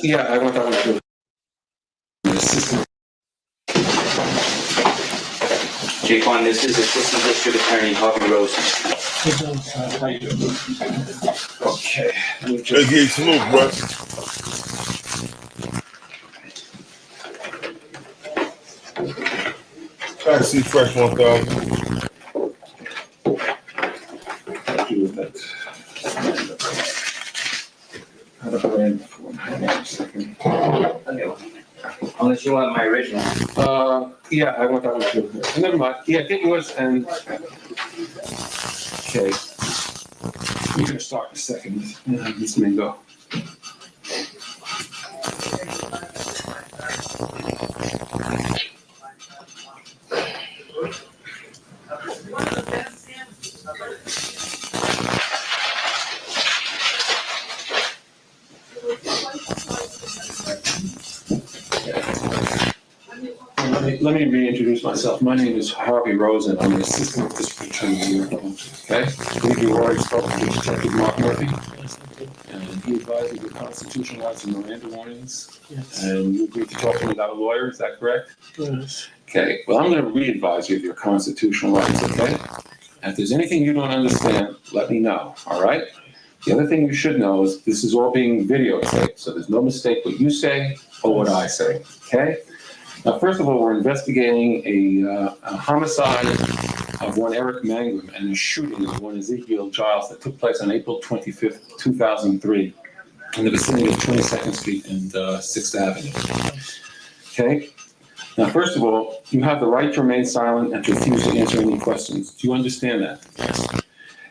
Yeah, I want to Jaquan, this is Assistant District Attorney Harvey Rose. How you doing? Okay. Hey, get salute, bro. Try to see Fresh 1000. Unless you want my original. Yeah, I want that one too. Never mind. Yeah, I think it was, and Okay. We're going to start in a second. This may go. Let me reintroduce myself. My name is Harvey Rosen. I'm the assistant district attorney here. Okay? We've already spoken to Detective Mark Murphy. And he advised you of the constitutional rights and Miranda warnings. Yes. And you agreed to talk to him without a lawyer, is that correct? Yes. Okay, well, I'm going to re-advise you of your constitutional rights, okay? And if there's anything you don't understand, let me know, all right? The other thing you should know is this is all being videotaped, so there's no mistake what you say or what I say, okay? Now, first of all, we're investigating a homicide of one Eric Mangum and a shooting of one Ezekiel Giles that took place on April 25th, 2003 in the vicinity of 22nd Street and 6th Avenue. Okay? Now, first of all, you have the right to remain silent and to refuse to answer any questions. Do you understand that? Yes.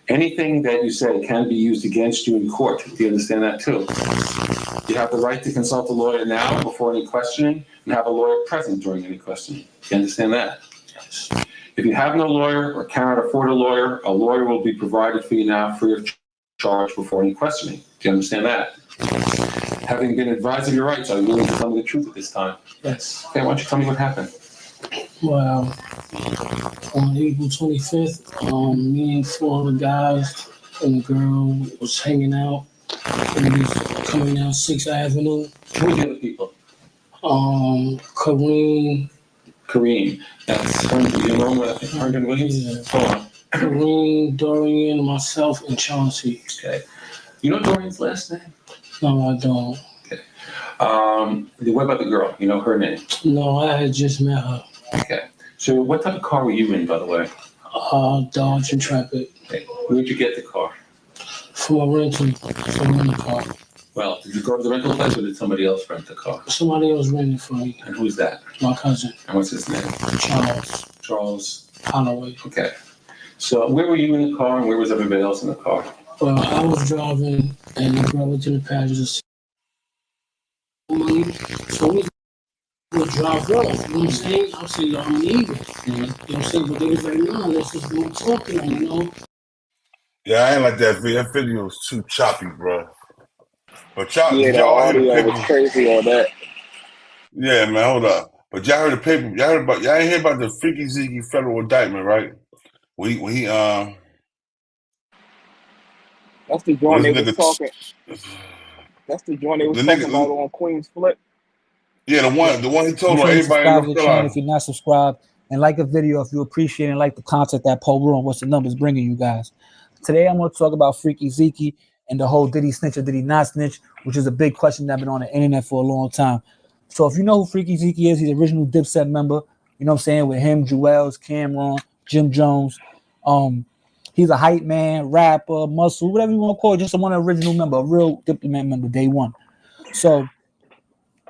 Anything that you say can be used against you in court. Do you understand that too? You have the right to consult a lawyer now before any questioning and have a lawyer present during any questioning. Do you understand that? Yes. If you have no lawyer or cannot afford a lawyer will be provided for you now free of charge before any questioning. Do you understand that? Having been advised of your rights, are you willing to tell me the truth at this time? Yes. Okay, why don't you tell me what happened? Well, on April 25th, me and 4 other guys and a girl was hanging out. And we was coming down 6th Avenue. Who were the other people? Kareem. That's Herndon Williams? Yeah. Hold on. Kareem, Dorian, myself, and Chauncey. Okay. You know Dorian's last name? No, I don't. Okay. What about the girl? You know her name? No, I had just met her. Okay. So what type of car were you in, by the way? Dodge Intrepid. Okay. Where'd you get the car? From a rental car. Well, did you go to the rental place or did somebody else rent the car? Somebody else rented for me. And who's that? My cousin. And what's his name? Charles Holloway. Okay. So where were you in the car and where was everybody else in the car? Well, I was driving and the girl was in the passenger seat. So we would drive off, you know what I'm saying? I said, yo, I'm leaving. You know what I'm saying? But they was like, nah, let's just go talking, you know? Yeah, I ain't like that video. That video was too choppy, bro. But y'all, Yeah, did the y'all hear the audio paper? was crazy on that. Yeah, man, hold up. But y'all heard the paper. Y'all ain't hear about the Freaky Zeke federal indictment, right? That's the joint they was talking. That's the joint they was talking about on Queen's Flip. Yeah, the one he told on Make sure you everybody in subscribe North to the channel Carolina. if you're not subscribed, and like the video if you appreciate and like the content that Paul Room, what's the numbers bringing you guys. Today I'm going to talk about Freaky Zeke and the whole did he snitch or did he not snitch, which is a big question that's been on the internet for a long time. So if you know who Freaky Zeke is, he's the original Dipset member, you know what I'm saying, with him, Jewels, Cameron, Jim Jones. He's a hype man, rapper, muscle, whatever you want to call it, just one original member, a real Diplomat member, day one. So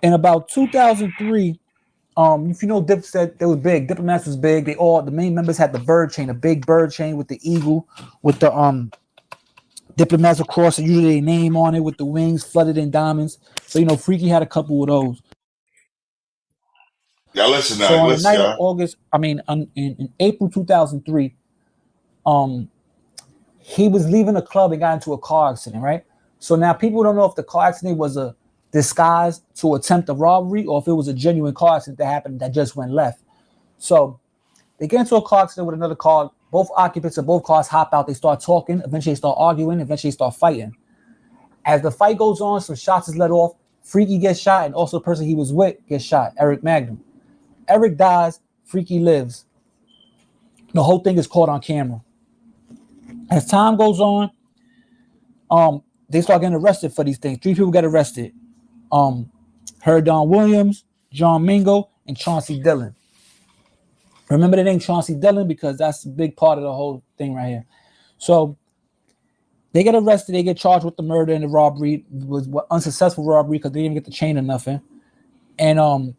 in about 2003, if you know Dipset, they was big. Diplomats was big. The main members had the bird chain, a big bird chain with the eagle, with the Diplomats across, usually a name on it with the wings flooded in diamonds. So Freaky had a couple of those. Y'all listen now. So on the Listen, night of y'all. August, in April 2003, he was leaving a club and got into a car accident, right? So now people don't know if the car accident was a disguise to attempt a robbery or if it was a genuine car accident that happened that just went left. So they get into a car accident with another car. Both occupants of both cars hop out. They start talking. Eventually they start arguing. Eventually they start fighting. As the fight goes on, some shots is let off. Freaky gets shot, and also the person he was with gets shot, Eric Magnum. Eric dies. Freaky lives. The whole thing is caught on camera. As time goes on, they start getting arrested for these things. 3 people get arrested. Herndon Williams, John Mingo, and Chauncey Dillon. Remember the name Chauncey Dillon because that's a big part of the whole thing right here. So they get arrested. They get charged with the murder and the robbery. It was unsuccessful robbery because they didn't even get the chain or nothing. And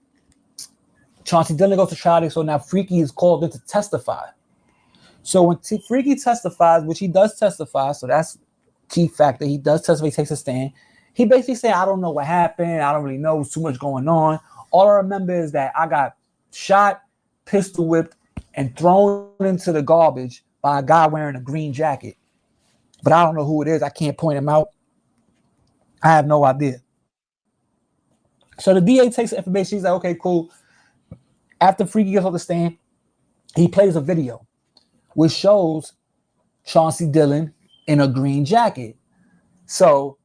Chauncey Dillon goes to trial. So now Freaky is called in to testify. So when Freaky testifies, which he does testify, so that's key factor. He does testify, he takes a stand. He basically said, I don't know what happened. I don't really know. There's too much going on. All I remember is that I got shot, pistol whipped, and thrown into the garbage by a guy wearing a green jacket. But I don't know who it is. I can't point him out. I have no idea. So the DA takes the information. He's like, okay, cool. After Freaky gets off the stand, he plays a video which shows Chauncey Dillon in a green jacket. So,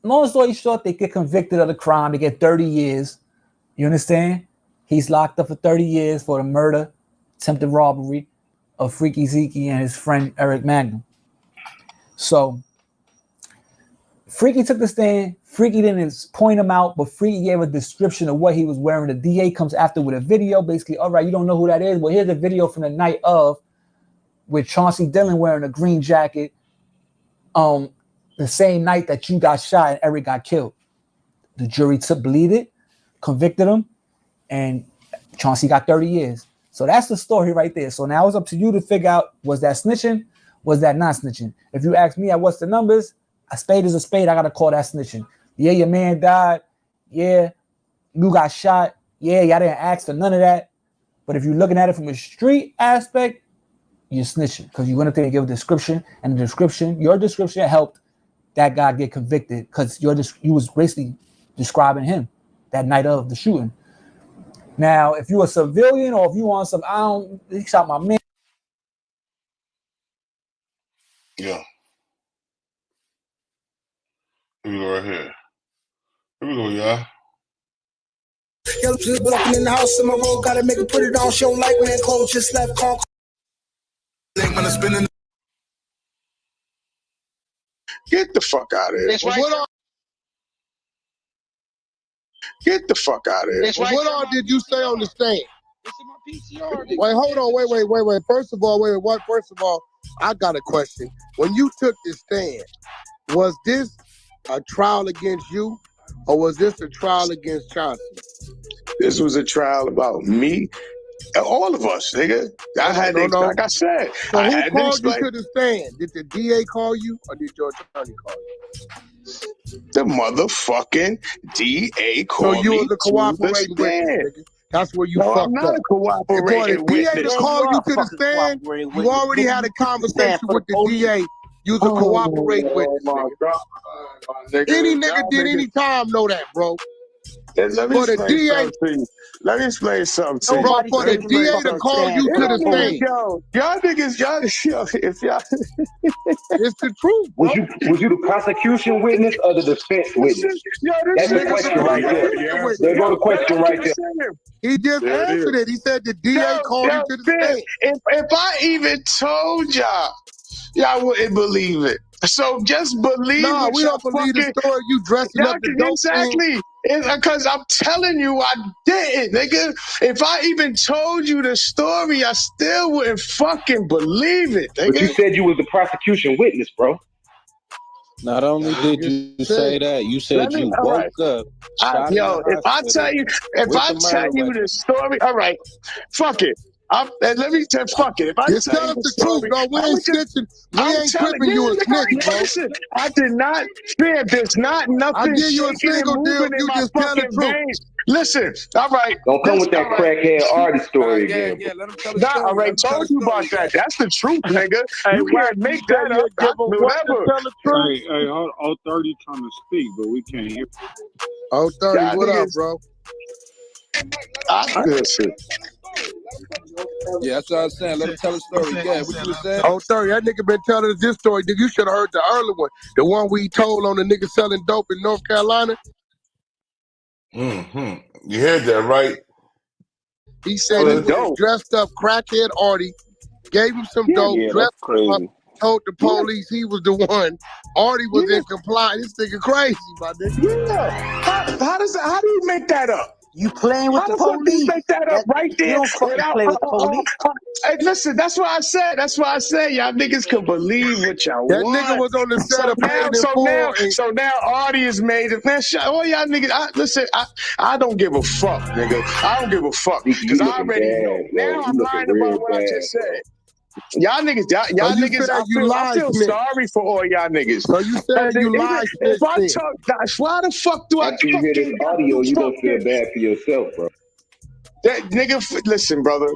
long story short, they get convicted of the crime. They get 30 years. You understand? He's locked up for 30 years for the murder, attempted robbery of Freaky Zeke and his friend Eric Magnum. So, Freaky took the stand. Freaky didn't point him out, but Freaky gave a description of what he was wearing. The DA comes after with a video. Basically, all right, you don't know who that is. Well, here's a video from the night of with Chauncey Dillon wearing a green jacket. The same night that you got shot and Eric got killed. The jury believed it, convicted him, and Chauncey got 30 years. So that's the story right there. So now it's up to you to figure out, was that snitching? Was that not snitching? If you ask me, what's the numbers? A spade is a spade. I got to call that snitching. Yeah, your man died. Yeah, you got shot. Yeah, y'all didn't ask for none of that. But if you're looking at it from a street aspect, you're snitching because you went up there and gave a description, and the description, your description helped that guy get convicted because you was basically describing him that night of the shooting. Now, if you're a civilian or if you want some, he shot my man. Yeah. Here we go right here. Here we go, y'all. Yo, just blocking in the house in my road, gotta make it, put it on, show like when clothes just left, call. When I'm spinning. Get the fuck out of here. That's right. Get the fuck out of here. That's right. What all did you say on the stand? It's in my PTR. Wait, hold on. Wait. First of all, I got a question. When you took this stand, was this a trial against you or was this a trial against Chauncey? This was a trial about me. All of us, nigga. I had to, like I said, So I who had to called you explain. to the stand? Did the DA call you or did your attorney call you? The motherfucking DA called So you me was a to the cooperating witness, stand. nigga. That's where you No, I'm fucked not up. a cooperating For the DA to witness. call you to the stand, you already had a conversation with the DA. You was a cooperating witness, my nigga. God, my nigga. Any nigga Y'all did niggas- any time know that, bro. Let me For the explain DA, something to you. Let me explain something to you. bro, for Let the me explain DA to something. call you to the stand. Y'all niggas, if y'all It's the truth, bro. Was you the prosecution witness or the defense witness? That's the question right there. There go the question right there. He just There it answered is. it. He said the DA called you to the stand. If I even told y'all wouldn't believe it. So just believe Nah, what we y'all don't believe the fucking... story. You dressing Y'all up the can, dope exactly. Because I'm telling you, I didn't, nigga. If I even told you the story, I still wouldn't fucking believe it, nigga. But you said you was the prosecution witness, bro. Not only did you say that, you said you woke up, shot in the If I hospital tell you with the the story, all right, fuck it. Let me tell fuck it. If I Just tell tell you us the the story, truth, dog. We I'm ain't just, snitching. We I'm ain't telling tripping. You a snitch, bro. listen, I did not fear. There's not I nothing give you a shaking and single deal. moving in You my just tell the fucking truth. veins. Listen, all right. Don't come with that crackhead Artie story again. Yeah, let him tell his Nah, I story. already told you about that. That's the truth, nigga. Hey, You can't make that up. I do whatever. Hey, hold on. 30 trying to speak, but we can't hear. Oh, 30, Y'all what up, niggas- bro? Listen. Yeah, that's what I was saying. Let him tell the story again. What you was saying? Oh, 30, that nigga been telling us this story. You should have heard the early one. The one we told on the nigga selling dope in North Carolina. Mm-hmm. You heard that, right? He said he was dressed up crackhead Artie, gave him some dope, Yeah, dressed that's him up, crazy. told the police he was the one. Artie was in compliance. This nigga crazy, my nigga. Yeah. How do you make that up? You playing with How the the fuck do you police? make that up right there? You don't fucking play with the police. Hey, listen, that's why I said. Y'all niggas can believe what y'all That want. nigga was on the set of Paid in Full. So now Artie is made it. Man, all y'all niggas. I don't give a fuck, nigga. I don't give a fuck because I already know. Now I'm lying about what I just said. Y'all niggas, So you niggas, said you I lied, feel Smith. sorry for all y'all niggas. So you said you lied, If I Smith. talk, why the fuck do I After you hear this fucking got audio, to you gonna feel fucking bad for yourself, bro. that nigga? Listen, brother.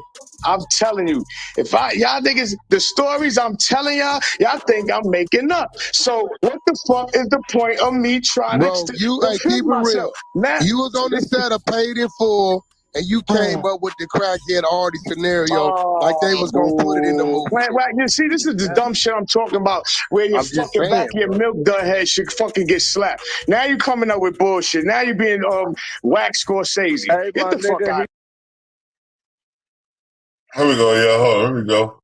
I'm telling you, y'all niggas, the stories I'm telling y'all think I'm making up. So what the fuck is the point of me trying Bro, to you defend keep it real. myself? Now, You was on the set of Paid in Full, and you came up with the crackhead Artie scenario like they was gonna put it in the movie. You see, this is the dumb shit I'm talking about, where your I'm just fucking back saying, of your bro. milk dud head should fucking get slapped. Now you coming up with bullshit. Now you being wax Scorsese. Hey, Get my the fuck nigga, out. Here we go, yo. Hold on, here we go.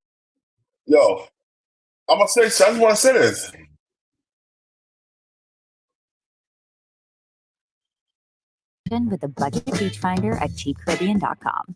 Yo, I'm gonna say, I just want to say this. With the budget beach finder at cheapcaribbean.com.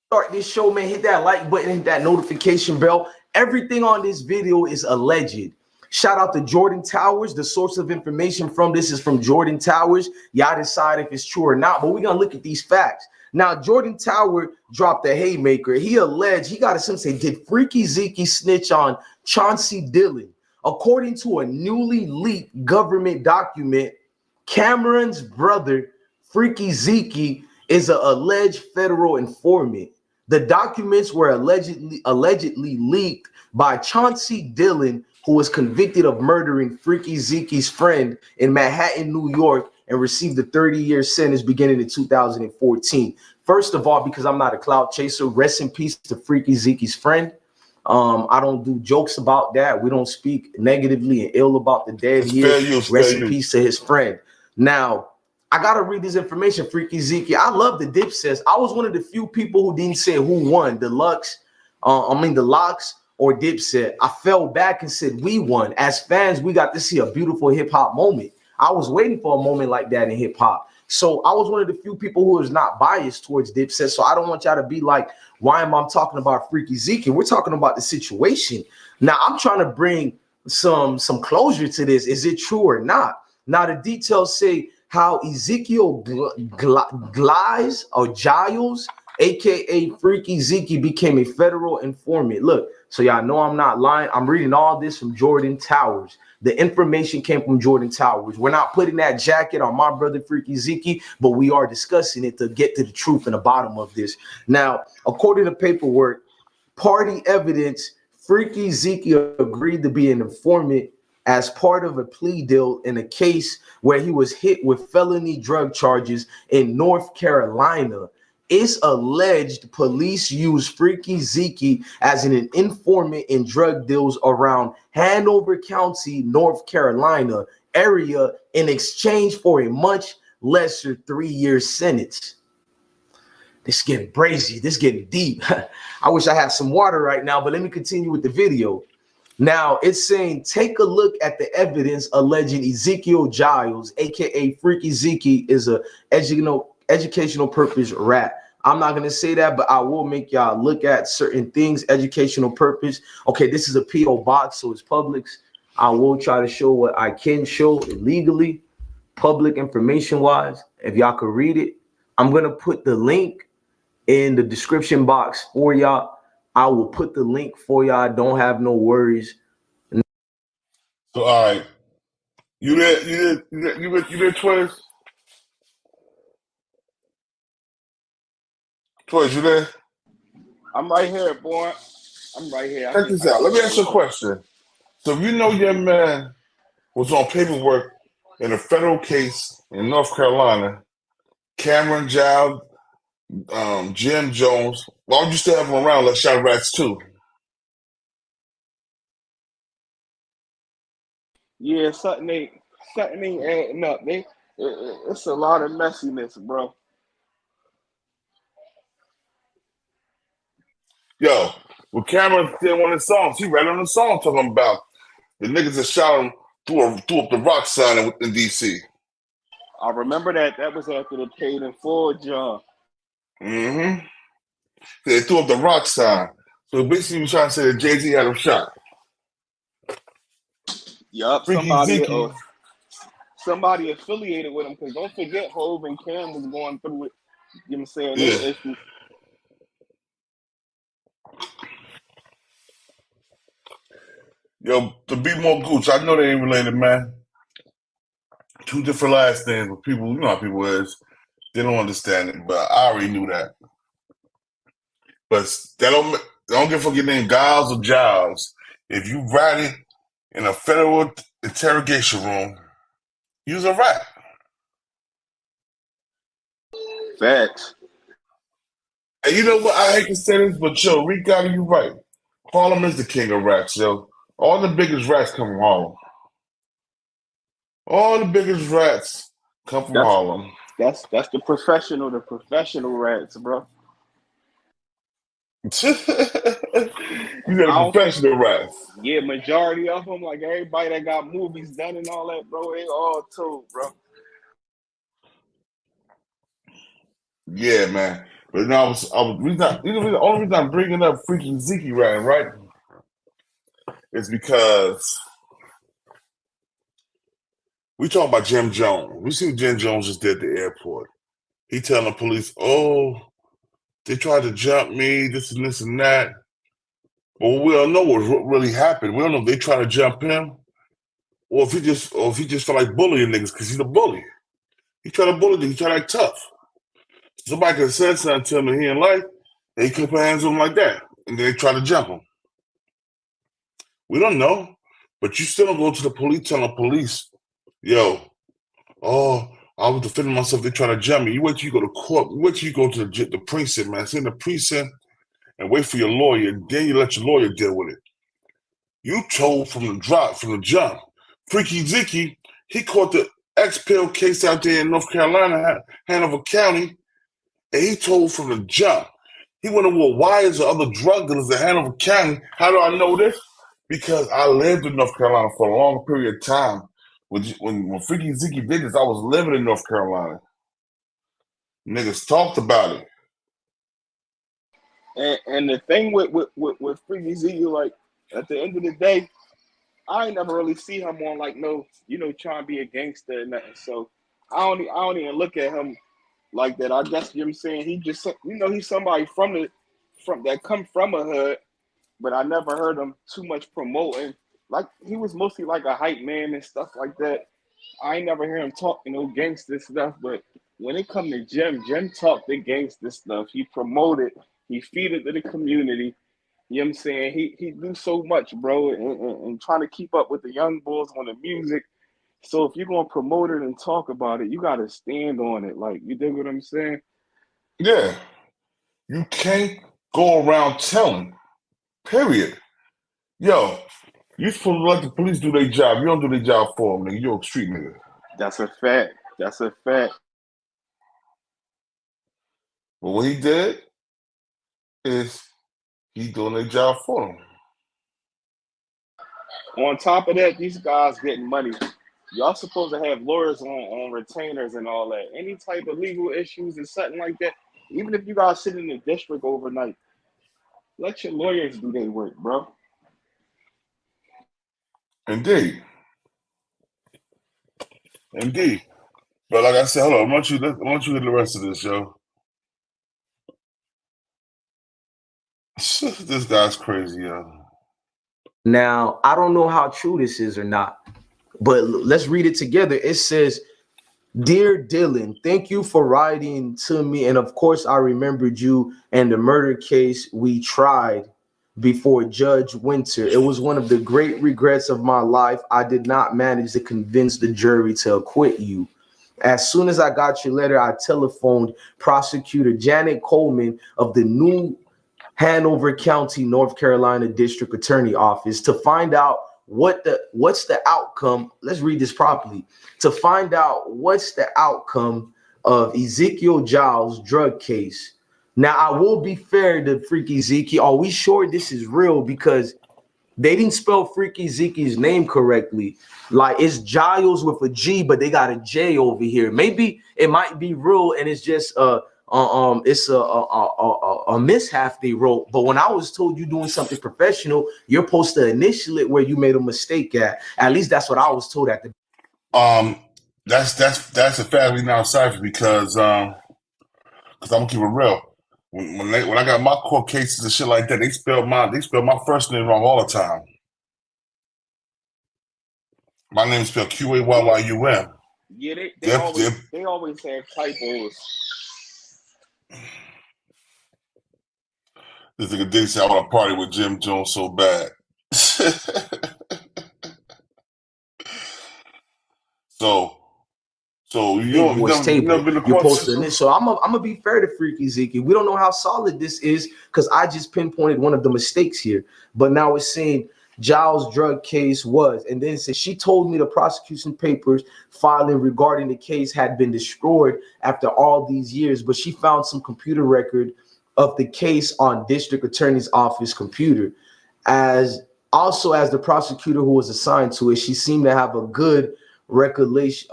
Start this show, man. Hit that like button, hit that notification bell. Everything on this video is alleged. Shout out to Jordan Towers. The source of information from this is from Jordan Towers. Y'all decide if it's true or not, but we're gonna look at these facts. Now, Jordan Tower dropped a haymaker. He alleged, he got a sense, say, did Freaky Zeke snitch on Chauncey Dillon? According to a newly leaked government document, Cameron's brother, Freaky Zeke, is an alleged federal informant. The documents were allegedly leaked by Chauncey Dillon, who was convicted of murdering Freaky Zeke's friend in Manhattan, New York, and received a 30-year sentence beginning in 2014. First of all, because I'm not a clout chaser, rest in peace to Freaky Zeke's friend. I don't do jokes about that. We don't speak negatively and ill about the dead here. Rest in peace to his friend. Now, I gotta read this information, Freaky Zeke. I love the Dipset. I was one of the few people who didn't say who won, the Locks or Dipset. I fell back and said we won. As fans, we got to see a beautiful hip hop moment. I was waiting for a moment like that in hip hop. So I was one of the few people who was not biased towards Dipset. So I don't want y'all to be like, why am I talking about Freaky Zeke? We're talking about the situation. Now I'm trying to bring some closure to this. Is it true or not? Now the details say how Ezekiel Giles, aka Freaky Zeke, became a federal informant. Look, so y'all know I'm not lying. I'm reading all this from Jordan Towers. The information came from Jordan Towers. We're not putting that jacket on my brother Freaky Zeke, but we are discussing it to get to the truth in the bottom of this. Now, according to paperwork, party evidence, Freaky Zeke agreed to be an informant as part of a plea deal in a case where he was hit with felony drug charges in North Carolina. It's alleged police used Freaky Zeke as an informant in drug deals around Hanover County, North Carolina area in exchange for a much lesser 3-year sentence. This is getting brazy. This is getting deep. I wish I had some water right now, but let me continue with the video. Now, it's saying, take a look at the evidence alleging Ezekiel Giles, a.k.a. Freaky Zeke, is a educational purpose rat. I'm not going to say that, but I will make y'all look at certain things, educational purpose. Okay, this is a P.O. box, so it's Publix. I will try to show what I can show legally, public information-wise. If y'all could read it, I'm going to put the link in the description box for y'all. I will put the link for y'all. Don't have no worries. So, all right. You there, Twiz? Twiz, you there? I'm right here, boy. I'm right here. Check this out. Let me ask you a question. So, if you know your man was on paperwork in a federal case in North Carolina, Cameron Giles, Jim Jones, why would you still have him around? Let's shot rats too. Yeah, something ain't adding up. It's a lot of messiness, bro. Yo, when Cameron did one of the songs, he read on the song talking about the niggas that shot him threw up the rock sign in D.C. I remember that. That was after the Paid in Full, John. Mm-hmm. They threw up the rock sign. So basically, he was trying to say that Jay-Z had him shot. Yup, Freaky Zeke. somebody affiliated with him, because don't forget Hov and Cam was going through it. You know what I'm saying? Yeah. This issue. Yo, to be more gooch, I know they ain't related, man. Two different last names, but people, you know how people is. They don't understand it, but I already knew that. But that don't give a fuck your name, Giles or Giles. If you ratted in a federal interrogation room, you's a rat. Facts. And you know what? I hate to say this, but yo, Rick got you right. Harlem is the king of rats, yo. All the biggest rats come from Harlem. All the biggest rats come from Harlem. That's the professional rats, bro. You got a professional rats. Yeah, majority of them, like everybody that got movies done and all that, bro, they all told, bro. Yeah, man. But now the only reason I'm bringing up freaking Zeke right, is because we talk about Jim Jones. We see what Jim Jones just did at the airport. He telling the police, "Oh, they tried to jump me, this and that." But we don't know what really happened. We don't know if they tried to jump him, or if he just felt like bullying niggas because he's a bully. He tried to bully them. He tried to act tough. Somebody could have said something to him that he didn't like, and he could put hands on him like that, and then they try to jump him. We don't know, but you still don't go to the police telling the police, "Yo, oh, I was defending myself. They try to jump me." You wait till you go to court. Wait till you go to the precinct, man. Sit in the precinct and wait for your lawyer. And then you let your lawyer deal with it. You told from the jump. Freaky Zeke, he caught the X-Pill case out there in North Carolina, Hanover County, and he told from the jump. He went over wires of other drug dealers in Hanover County. How do I know this? Because I lived in North Carolina for a long period of time. When Freaky Zeke did this, I was living in North Carolina. Niggas talked about it. And the thing with Freaky Zeke, like at the end of the day, I ain't never really see him on like no, trying to be a gangster or nothing. So I don't even look at him like that. I guess you know what I'm saying, he just he's somebody from that come from a hood, but I never heard him too much promoting. Like he was mostly like a hype man and stuff like that. I ain't never hear him talk, gangster stuff, but when it come to Jim talked the gangster stuff. He promoted, he feed it to the community. You know what I'm saying? He do so much, bro, and trying to keep up with the young boys on the music. So if you're gonna promote it and talk about it, you gotta stand on it. Like, you dig what I'm saying? Yeah. You can't go around telling. Period. Yo, you supposed to let the police do their job. You don't do their job for them, nigga. You're a street nigga. That's a fact. That's a fact. But what he did is he doing their job for them. On top of that, these guys getting money. Y'all supposed to have lawyers on retainers and all that. Any type of legal issues and something like that, even if you guys sit in the district overnight, let your lawyers do their work, bro. Indeed. But like I said, hold on. I want you to get the rest of this, yo. This guy's crazy, yo. Now, I don't know how true this is or not, but let's read it together. It says, "Dear Dylan, thank you for writing to me. And of course, I remembered you and the murder case we tried before Judge Winter. It was one of the great regrets of my life. I did not manage to convince the jury to acquit you. As soon as I got your letter, I telephoned prosecutor Janet Coleman of the New Hanover County, North Carolina District Attorney Office to find out what's the outcome. Let's read this properly. To find out what's the outcome of Ezekiel Giles' drug case. Now, I will be fair to Freaky Zeke. Are we sure this is real? Because they didn't spell Freaky Zeke's name correctly. Like, it's Giles with a G, but they got a J over here. Maybe it might be real, and it's just it's a mishap they wrote. But when I was told you doing something professional, you're supposed to initial it where you made a mistake at. At least that's what I was told at the. That's a fact we now cipher because I'm gonna keep it real. When I got my court cases and shit like that, they spelled my first name wrong all the time. My name's spelled Qayyum. Yeah, they always have typos. This nigga Diddy said I want to party with Jim Jones so bad. So you Big know, boys you never table. been to You court posted system? it. So I'm gonna be fair to Freaky Zeke. We don't know how solid this is because I just pinpointed one of the mistakes here. But now it's saying Giles' drug case was, and then it says she told me the prosecution papers filing regarding the case had been destroyed after all these years, but she found some computer record of the case on district attorney's office computer. As also as the prosecutor who was assigned to it, she seemed to have a good recollection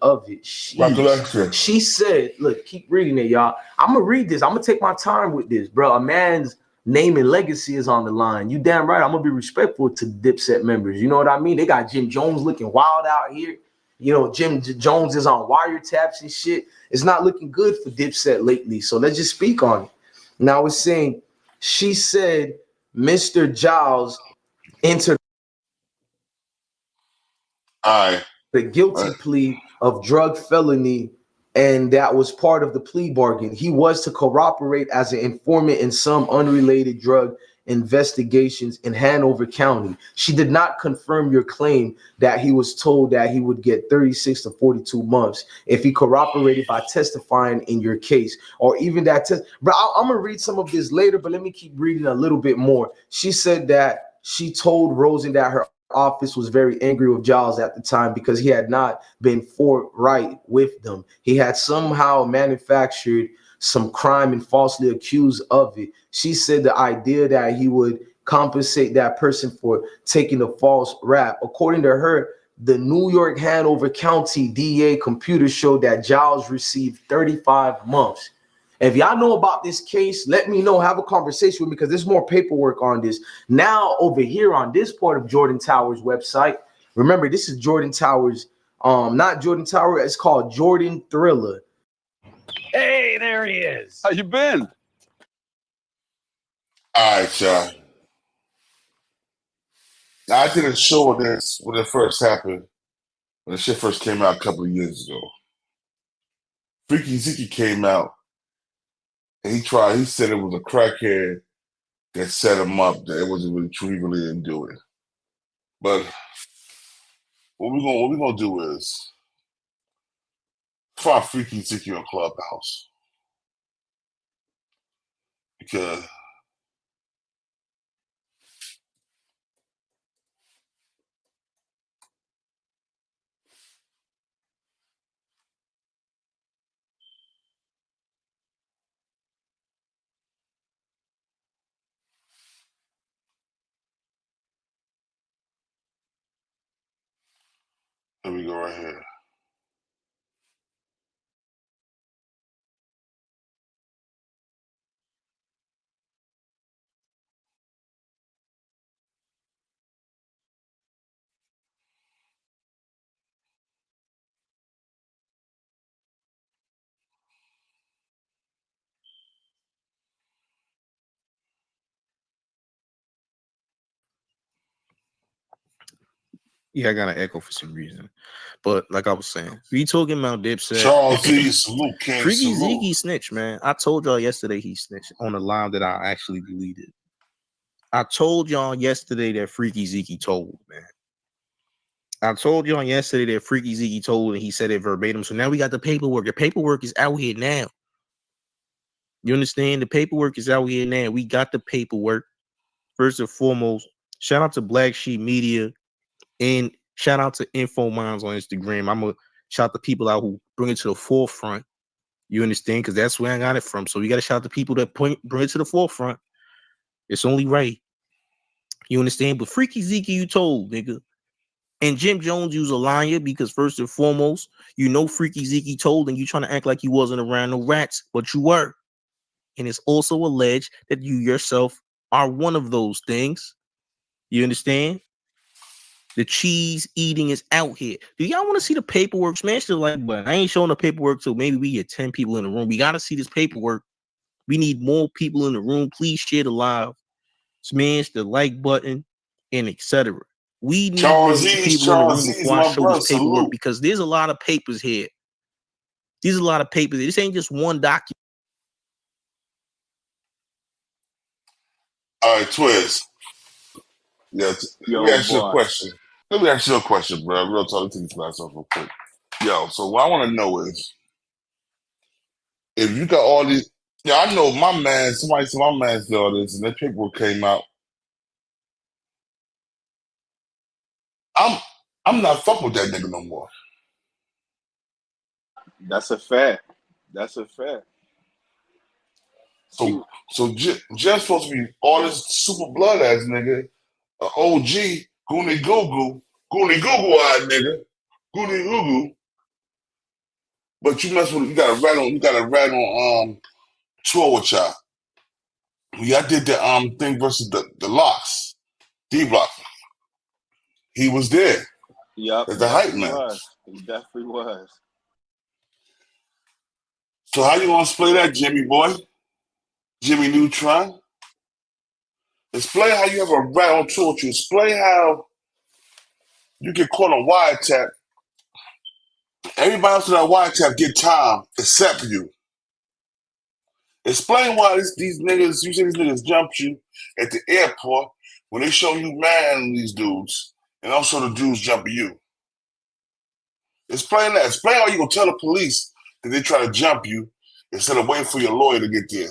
of it. She said, look, keep reading it, y'all. I'm gonna read this. I'm gonna take my time with this, bro. A man's name and legacy is on the line. You damn right. I'm gonna be respectful to Dipset members. You know what I mean? They got Jim Jones looking wild out here. You know, Jim Jones is on wiretaps and shit. It's not looking good for Dipset lately. So let's just speak on it. Now it's saying she said Mr. Giles entered the guilty plea of drug felony, and that was part of the plea bargain. He was to cooperate as an informant in some unrelated drug investigations in Hanover County. She did not confirm your claim that he was told that he would get 36 to 42 months if he cooperated by testifying in your case, or even that test. But I'm gonna read some of this later, but let me keep reading a little bit more. She said that she told Rosen that her office was very angry with Giles at the time because he had not been forthright with them. He had somehow manufactured some crime and falsely accused of it. She said the idea that he would compensate that person for taking a false rap. According to her, the New York Hanover County DA computer showed that Giles received 35 months. If y'all know about this case, let me know. Have a conversation with me because there's more paperwork on this. Now, over here on this part of Jordan Towers' website, remember, this is Jordan Towers, not Jordan Tower, it's called Jordan Thriller. Hey, there he is. How you been? All right, y'all. Now, I did a show on this when it first happened, when the shit first came out a couple of years ago. Freaky Zeke came out, and he said it was a crackhead that set him up, that it wasn't really true, he really didn't do it. But what we're gonna do is find Freaky Zeke in Clubhouse. Because here we go right here. Yeah, I got an echo for some reason. But like I was saying, we talking about Dipset. Charles Z, salute, King, Freaky salute. Zeke snitched, man. I told y'all yesterday he snitched on the line that I actually deleted. I told y'all yesterday that Freaky Zeke told, man. I told y'all yesterday that Freaky Zeke told, and he said it verbatim. So now we got the paperwork. The paperwork is out here now. You understand? The paperwork is out here now. We got the paperwork. First and foremost, shout out to Black Sheep Media and shout out to Info Minds on Instagram. I'm gonna shout the people out who bring it to the forefront. You understand? Because that's where I got it from. So we gotta shout the people that bring it to the forefront. It's only right. You understand? But Freaky Zeke, you told, nigga. And Jim Jones, you's a liar because first and foremost, you know Freaky Zeke told, and you trying to act like you wasn't around no rats, but you were. And it's also alleged that you yourself are one of those things. You understand? The cheese eating is out here. Do y'all want to see the paperwork? Smash the like button. I ain't showing the paperwork till maybe we get 10 people in the room. We got to see this paperwork. We need more people in the room. Please share the live. Smash the like button and etc. We need Charles more East, people in the room Charles East, before I my show brother, this paperwork salute. because there's a lot of papers here. There's a lot of papers. This ain't just one document. All right, Twiz. Yeah, let me Yo, ask you a boy. question. Let me ask you a question, bro. Real talk. Let me take this mask off real quick. Yo, so what I want to know is if you got all these. Yeah, I know my man. Somebody said my man did all this, and that paperwork came out. I'm not fucking with that nigga no more. That's a fact. That's a fact. So Jeff's supposed to be all this super blood ass nigga, OG, Goonie Goo eyed nigga, Goonie Goo Goo. But you mess with you got a rat on tour with y'all. Y'all did the thing versus the locks, D Block. He was there. Yup, As he the hype definitely man. was. He definitely was. So how you gonna explain that, Jimmy boy? Jimmy Neutron? Explain how you have a rat on tour with you. Explain how you get caught on wiretap. Everybody else in that wiretap get time except you. Explain why these niggas, you say these niggas jumped you at the airport when they show you man these dudes, and also the dudes jumping you. Explain that. Explain how you gonna tell the police that they try to jump you instead of waiting for your lawyer to get there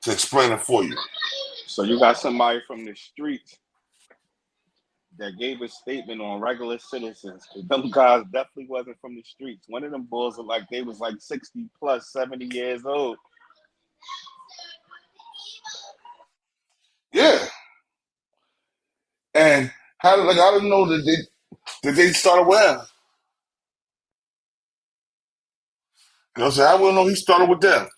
to explain it for you. So you got somebody from the streets that gave a statement on regular citizens. Them guys definitely wasn't from the streets. One of them bulls are like they was like 60 plus, 70 years old. Yeah. And how did I didn't know that they started wearing. You know what I'm saying? I wouldn't know he started with them.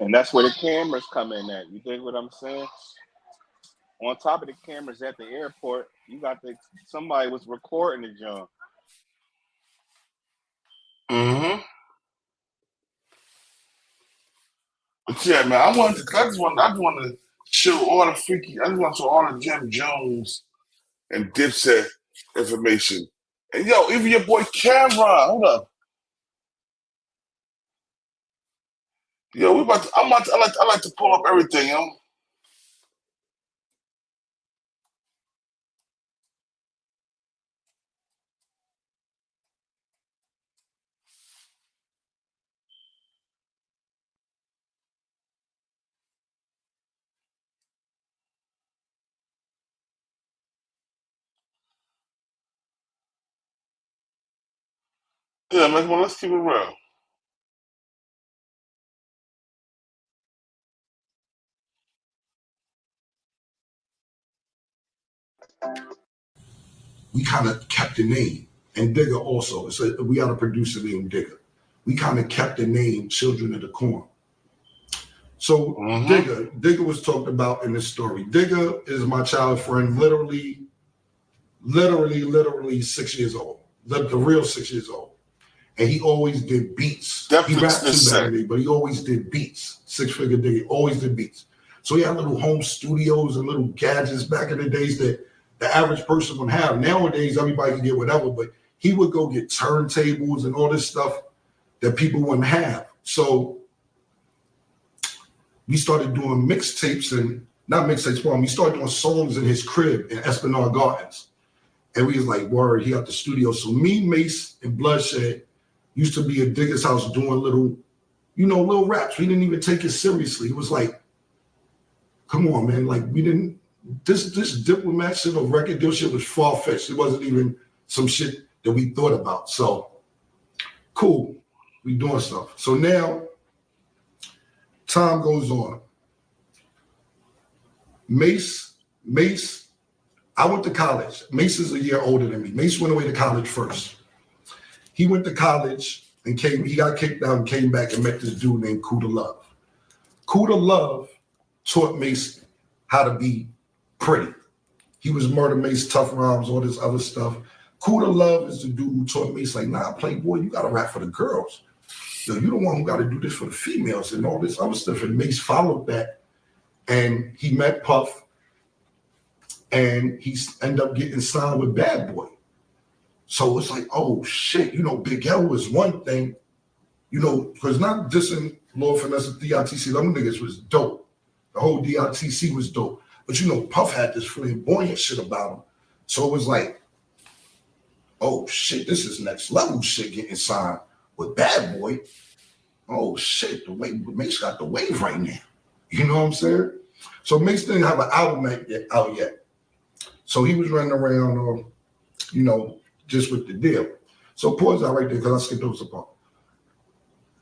And that's where the cameras come in at. You dig what I'm saying? On top of the cameras at the airport, you got somebody was recording the jump. Mm-hmm. But yeah, man, I just want to show all the freaky. I just want to show all the Jim Jones and Dipset information. And yo, even your boy Cameron, hold up. Yo, I like to pull up everything, yo. Yeah, man, well, let's keep it real. We kind of kept the name. And Digger also. We got a producer named Digger. We kind of kept the name Children of the Corn. So Digger was talked about in this story. Digger is my child friend, literally 6 years old. The real 6 years old. And he always did beats. He rapped too back in the day, but he always did beats. Six-figure Digger, always did beats. So he had little home studios and little gadgets back in the days that the average person would have. Nowadays, everybody can get whatever, but he would go get turntables and all this stuff that people wouldn't have. So we started doing mixtapes and not mixtapes, we started doing songs in his crib in Esplanade Gardens. And we was like, word, he got the studio. So me, Mace, and Bloodshed used to be at Digger's house doing little raps. We didn't even take it seriously. It was like, come on, man. Like we didn't, this Diplomat shit or record deal shit was far-fetched. It wasn't even some shit that we thought about. So cool, we doing stuff. So now time goes on. Mace, I went to college. Mace is a year older than me. Mace went away to college first. He went to college and he got kicked out and came back and met this dude named Kuda Love. Kuda Love taught Mace how to be pretty. He was Murder Mace, Tough Rhymes, all this other stuff. Kuda Love is the dude who taught Mace, like, nah, Playboy, you gotta rap for the girls. Yo, you the one who gotta do this for the females and all this other stuff. And Mace followed that. And he met Puff. and he ended up getting signed with Bad Boy. So it's like, oh shit, you know, Big L was one thing, you know, because not just in Lord Finesse and DITC, them niggas was dope. The whole DITC was dope. But you know, Puff had this flamboyant shit about him. So it was like, oh shit, this is next level shit getting signed with Bad Boy. Oh shit, the way Mace got the wave right now. You know what I'm saying? So Mace didn't have an album out yet. So he was running around, you know, just with the deal. So pause that right there because I skipped over the part.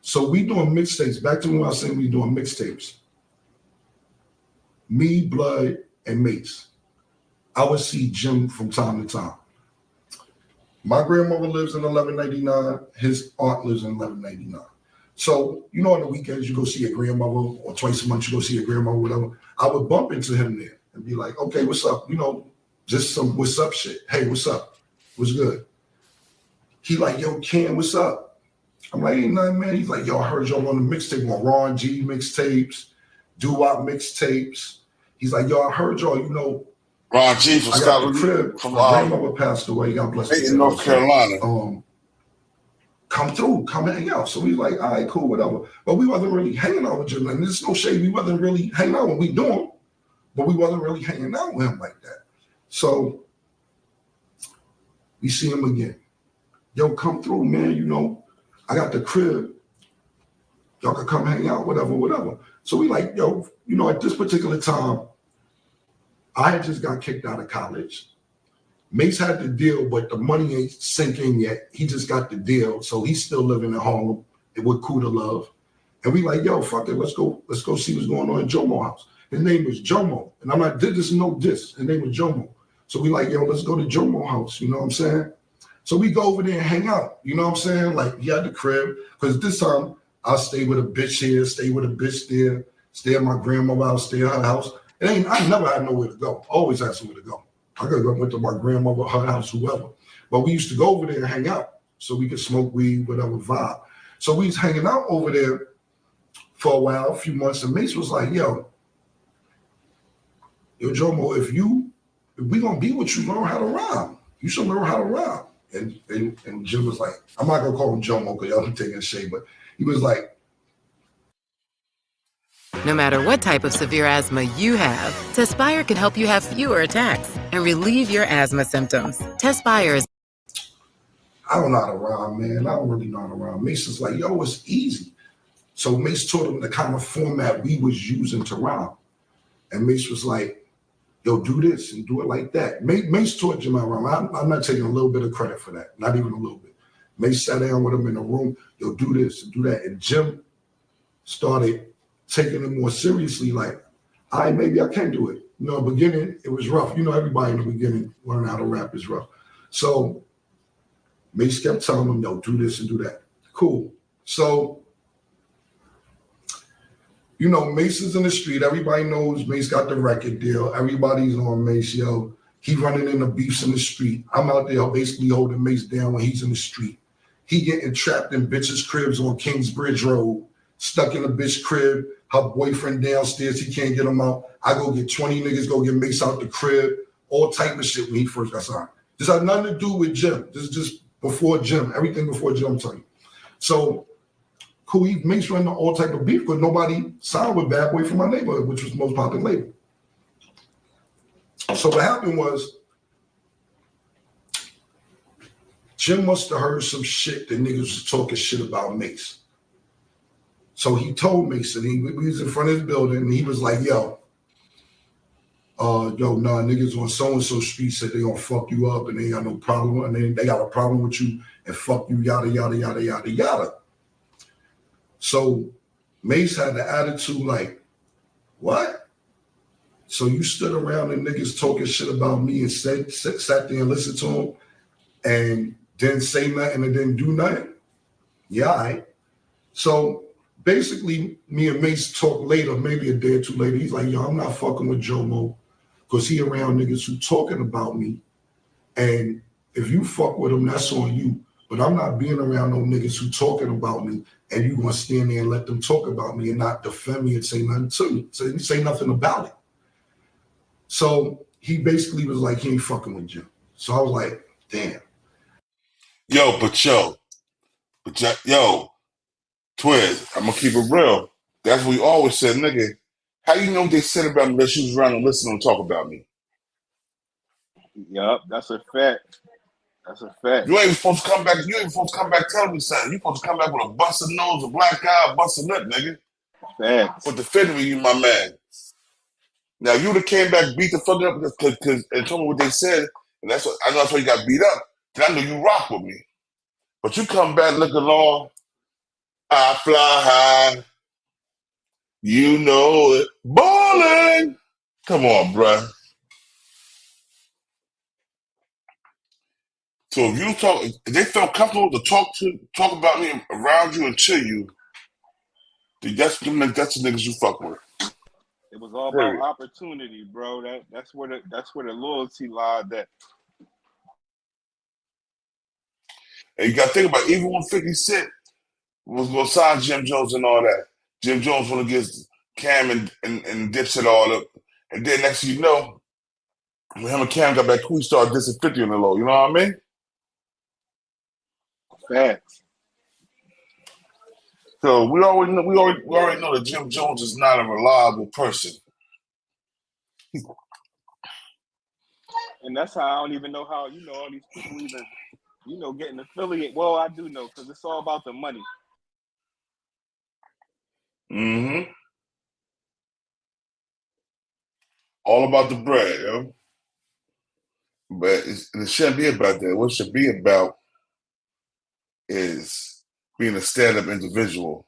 So we doing mixtapes. Back to when I was saying we doing mixtapes. Me, Blood, and Mace. I would see Jim from time to time. My grandmother lives in 1199. His aunt lives in 1199. So, you know, on the weekends, you go see your grandmother, or twice a month, you go see your grandmother, whatever. I would bump into him there and be like, okay, what's up? You know, just some what's up shit. Hey, what's up? What's good? He like, yo, Cam, what's up? I'm like, ain't nothing, man. He's like, yo, I heard y'all on the mixtape, on Ron G mixtapes, Doo-Wop mixtapes. He's like, yo, I heard y'all, you know, Ron G from Scotland, from my grandmother passed away. God bless her. in North Carolina. Come through, come hang out. So we like, all right, cool, whatever. But we wasn't really hanging out with Jim. And there's no shade. We wasn't really hanging out when we do him, but we wasn't really hanging out with him like that. So we see him again. Yo, come through, man. You know, I got the crib. Y'all can come hang out, whatever, whatever. So we like, yo, you know, at this particular time, I had just got kicked out of college. Mace had the deal, but the money ain't sinking yet. He just got the deal. So he's still living in Harlem with Kuda Love. And we like, yo, fuck it, let's go see what's going on in Jomo house. His name was Jomo. And I'm like, this is no diss. His name was Jomo. So we like, yo, let's go to Jomo house. You know what I'm saying? So we go over there and hang out. You know what I'm saying? Like, he had the crib. Because this time, I'll stay with a bitch here, stay with a bitch there, stay at my grandmother's house, stay at her house. I never had nowhere to go. Always had somewhere to go. I could have went to my grandmother, her house, whoever. But we used to go over there and hang out so we could smoke weed, whatever vibe. So we was hanging out over there for a while, a few months, and Mace was like, yo, Jomo, if we gonna be with you, learn how to rhyme. You should learn how to rhyme. And Jim was like, I'm not gonna call him Jomo because y'all be taking shade, but he was like, No matter what type of severe asthma you have, Tespire can help you have fewer attacks and relieve your asthma symptoms. Tespire is... I don't know how to rhyme, man. I don't really know how to rhyme. Mace was like, yo, it's easy. So Mace taught him the kind of format we was using to rhyme. And Mace was like, yo, do this and do it like that. Mace taught Jim how to rhyme. I'm not taking a little bit of credit for that. Not even a little bit. Mace sat down with him in the room. Yo, do this and do that. And Jim started taking it more seriously, like, all right, maybe I can do it. You know, beginning, it was rough. You know, everybody in the beginning learning how to rap is rough. So Mace kept telling him, yo, do this and do that. Cool. So, you know, Mace is in the street. Everybody knows Mace got the record deal. Everybody's on Mace, yo. He running into beefs in the street. I'm out there basically holding Mace down when he's in the street. He getting trapped in bitches' cribs on Kingsbridge Road, stuck in a bitch crib. Her boyfriend downstairs, he can't get him out. I go get 20 niggas, go get Mace out the crib, all type of shit when he first got signed. This had nothing to do with Jim. This is just before Jim, everything before Jim, I'm telling you. So, cool, Mace running all type of beef because nobody signed with Bad Boy from my neighborhood, which was the most popular label. So what happened was, Jim must have heard some shit that niggas was talking shit about Mace. So he told Mason, he was in front of his building, and he was like, yo, niggas on so-and-so street said they gonna fuck you up and they got no problem, and they got a problem with you and fuck you, yada, yada, yada, yada, yada. So Mace had the attitude like, what? So you stood around and niggas talking shit about me and sat there and listened to him and didn't say nothing and didn't do nothing? Yeah, all right. So basically, me and Mace talked later, maybe a day or two later. He's like, yo, I'm not fucking with Jomo because he around niggas who talking about me. And if you fuck with him, that's on you. But I'm not being around no niggas who talking about me and you gonna stand there and let them talk about me and not defend me and say nothing to me. Say nothing about it. So he basically was like, he ain't fucking with Jim. So I was like, damn. Yo, Twiz, I'm gonna keep it real. That's what we always said, nigga. How you know what they said about me that she was around and listening and talk about me? Yup, that's a fact. That's a fact. You ain't supposed to come back. You ain't supposed to come back telling me something. You supposed to come back with a busted nose, a black eye, a busted lip, nigga. Facts. But defending me, you my man. Now you would have came back, beat the fuck up, cause and told me what they said, and that's what I know. That's why you got beat up. Then I know you rock with me. But you come back looking all, I fly high. You know it, ballin'. Come on, bruh. So if you talk, if they felt comfortable to talk about me around you and to you, that's the niggas you fuck with. It was all Period. about opportunity, bro. That's where the loyalty lied. That. And you got to think about it, even when 50 Cent was going to sign Jim Jones and all that, Jim Jones want to get Cam and Dipset all up. And then next thing you know, when him and Cam got back, we started dissing 50 on the low. You know what I mean? Facts. So we already know that Jim Jones is not a reliable person. And that's how I don't even know how, all these people even, getting affiliate. Well, I do know, because it's all about the money. Mm-hmm. All about the bread, yo. But it shouldn't be about that. What it should be about is being a stand-up individual.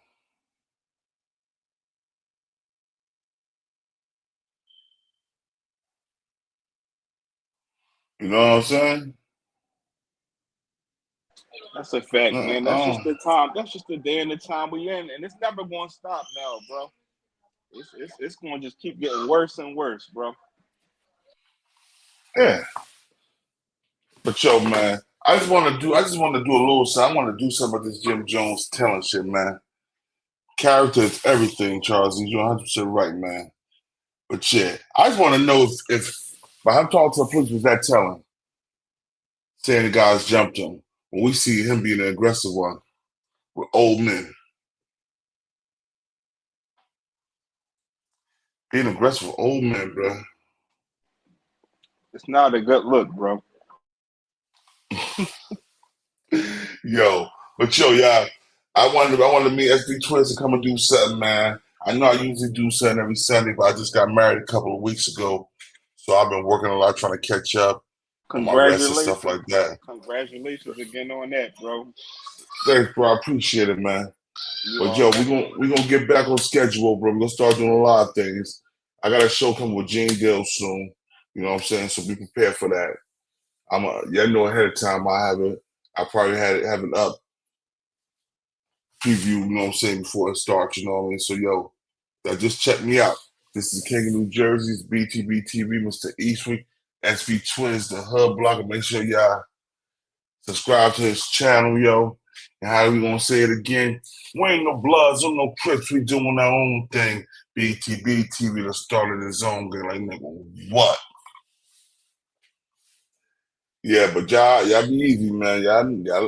You know what I'm saying? That's a fact, man. That's just the time. That's just the day and the time we in, and it's never going to stop now, bro. It's going to just keep getting worse and worse, bro. Yeah. But yo, man, I just want to do a little something. I want to do something about this Jim Jones talent shit, man. Character is everything, Charles. You're 100% right, man. But yeah, I just want to know if by him talking to the police was that telling, saying the guys jumped him, when we see him being an aggressive one with old men. Being aggressive with old men, bro. It's not a good look, bro. Yo, but yo, y'all, I wanted to meet SB Twins to come and do something, man. I know I usually do something every Sunday, but I just got married a couple of weeks ago, so I've been working a lot trying to catch up on my rest and stuff like that. Congratulations again on that, bro. Thanks, bro. I appreciate it, man. But yo, we're gonna get back on schedule, bro. We're gonna start doing a lot of things. I got a show coming with Gene Gill soon. You know what I'm saying? So be prepared for that. Y'all know ahead of time I probably have it up preview, you know what I'm saying, before it starts, you know what I mean? So yo, just check me out. This is King of New Jersey's BTBTV, Mr. Eastwick, SB Twins, the Hub Blogger. Make sure y'all subscribe to his channel, yo. And how we gonna say it again? We ain't no Bloods or no Crips. We doing our own thing. BTBTV that started his own game. Like, nigga, what? Yeah, but y'all be easy, man. Y'all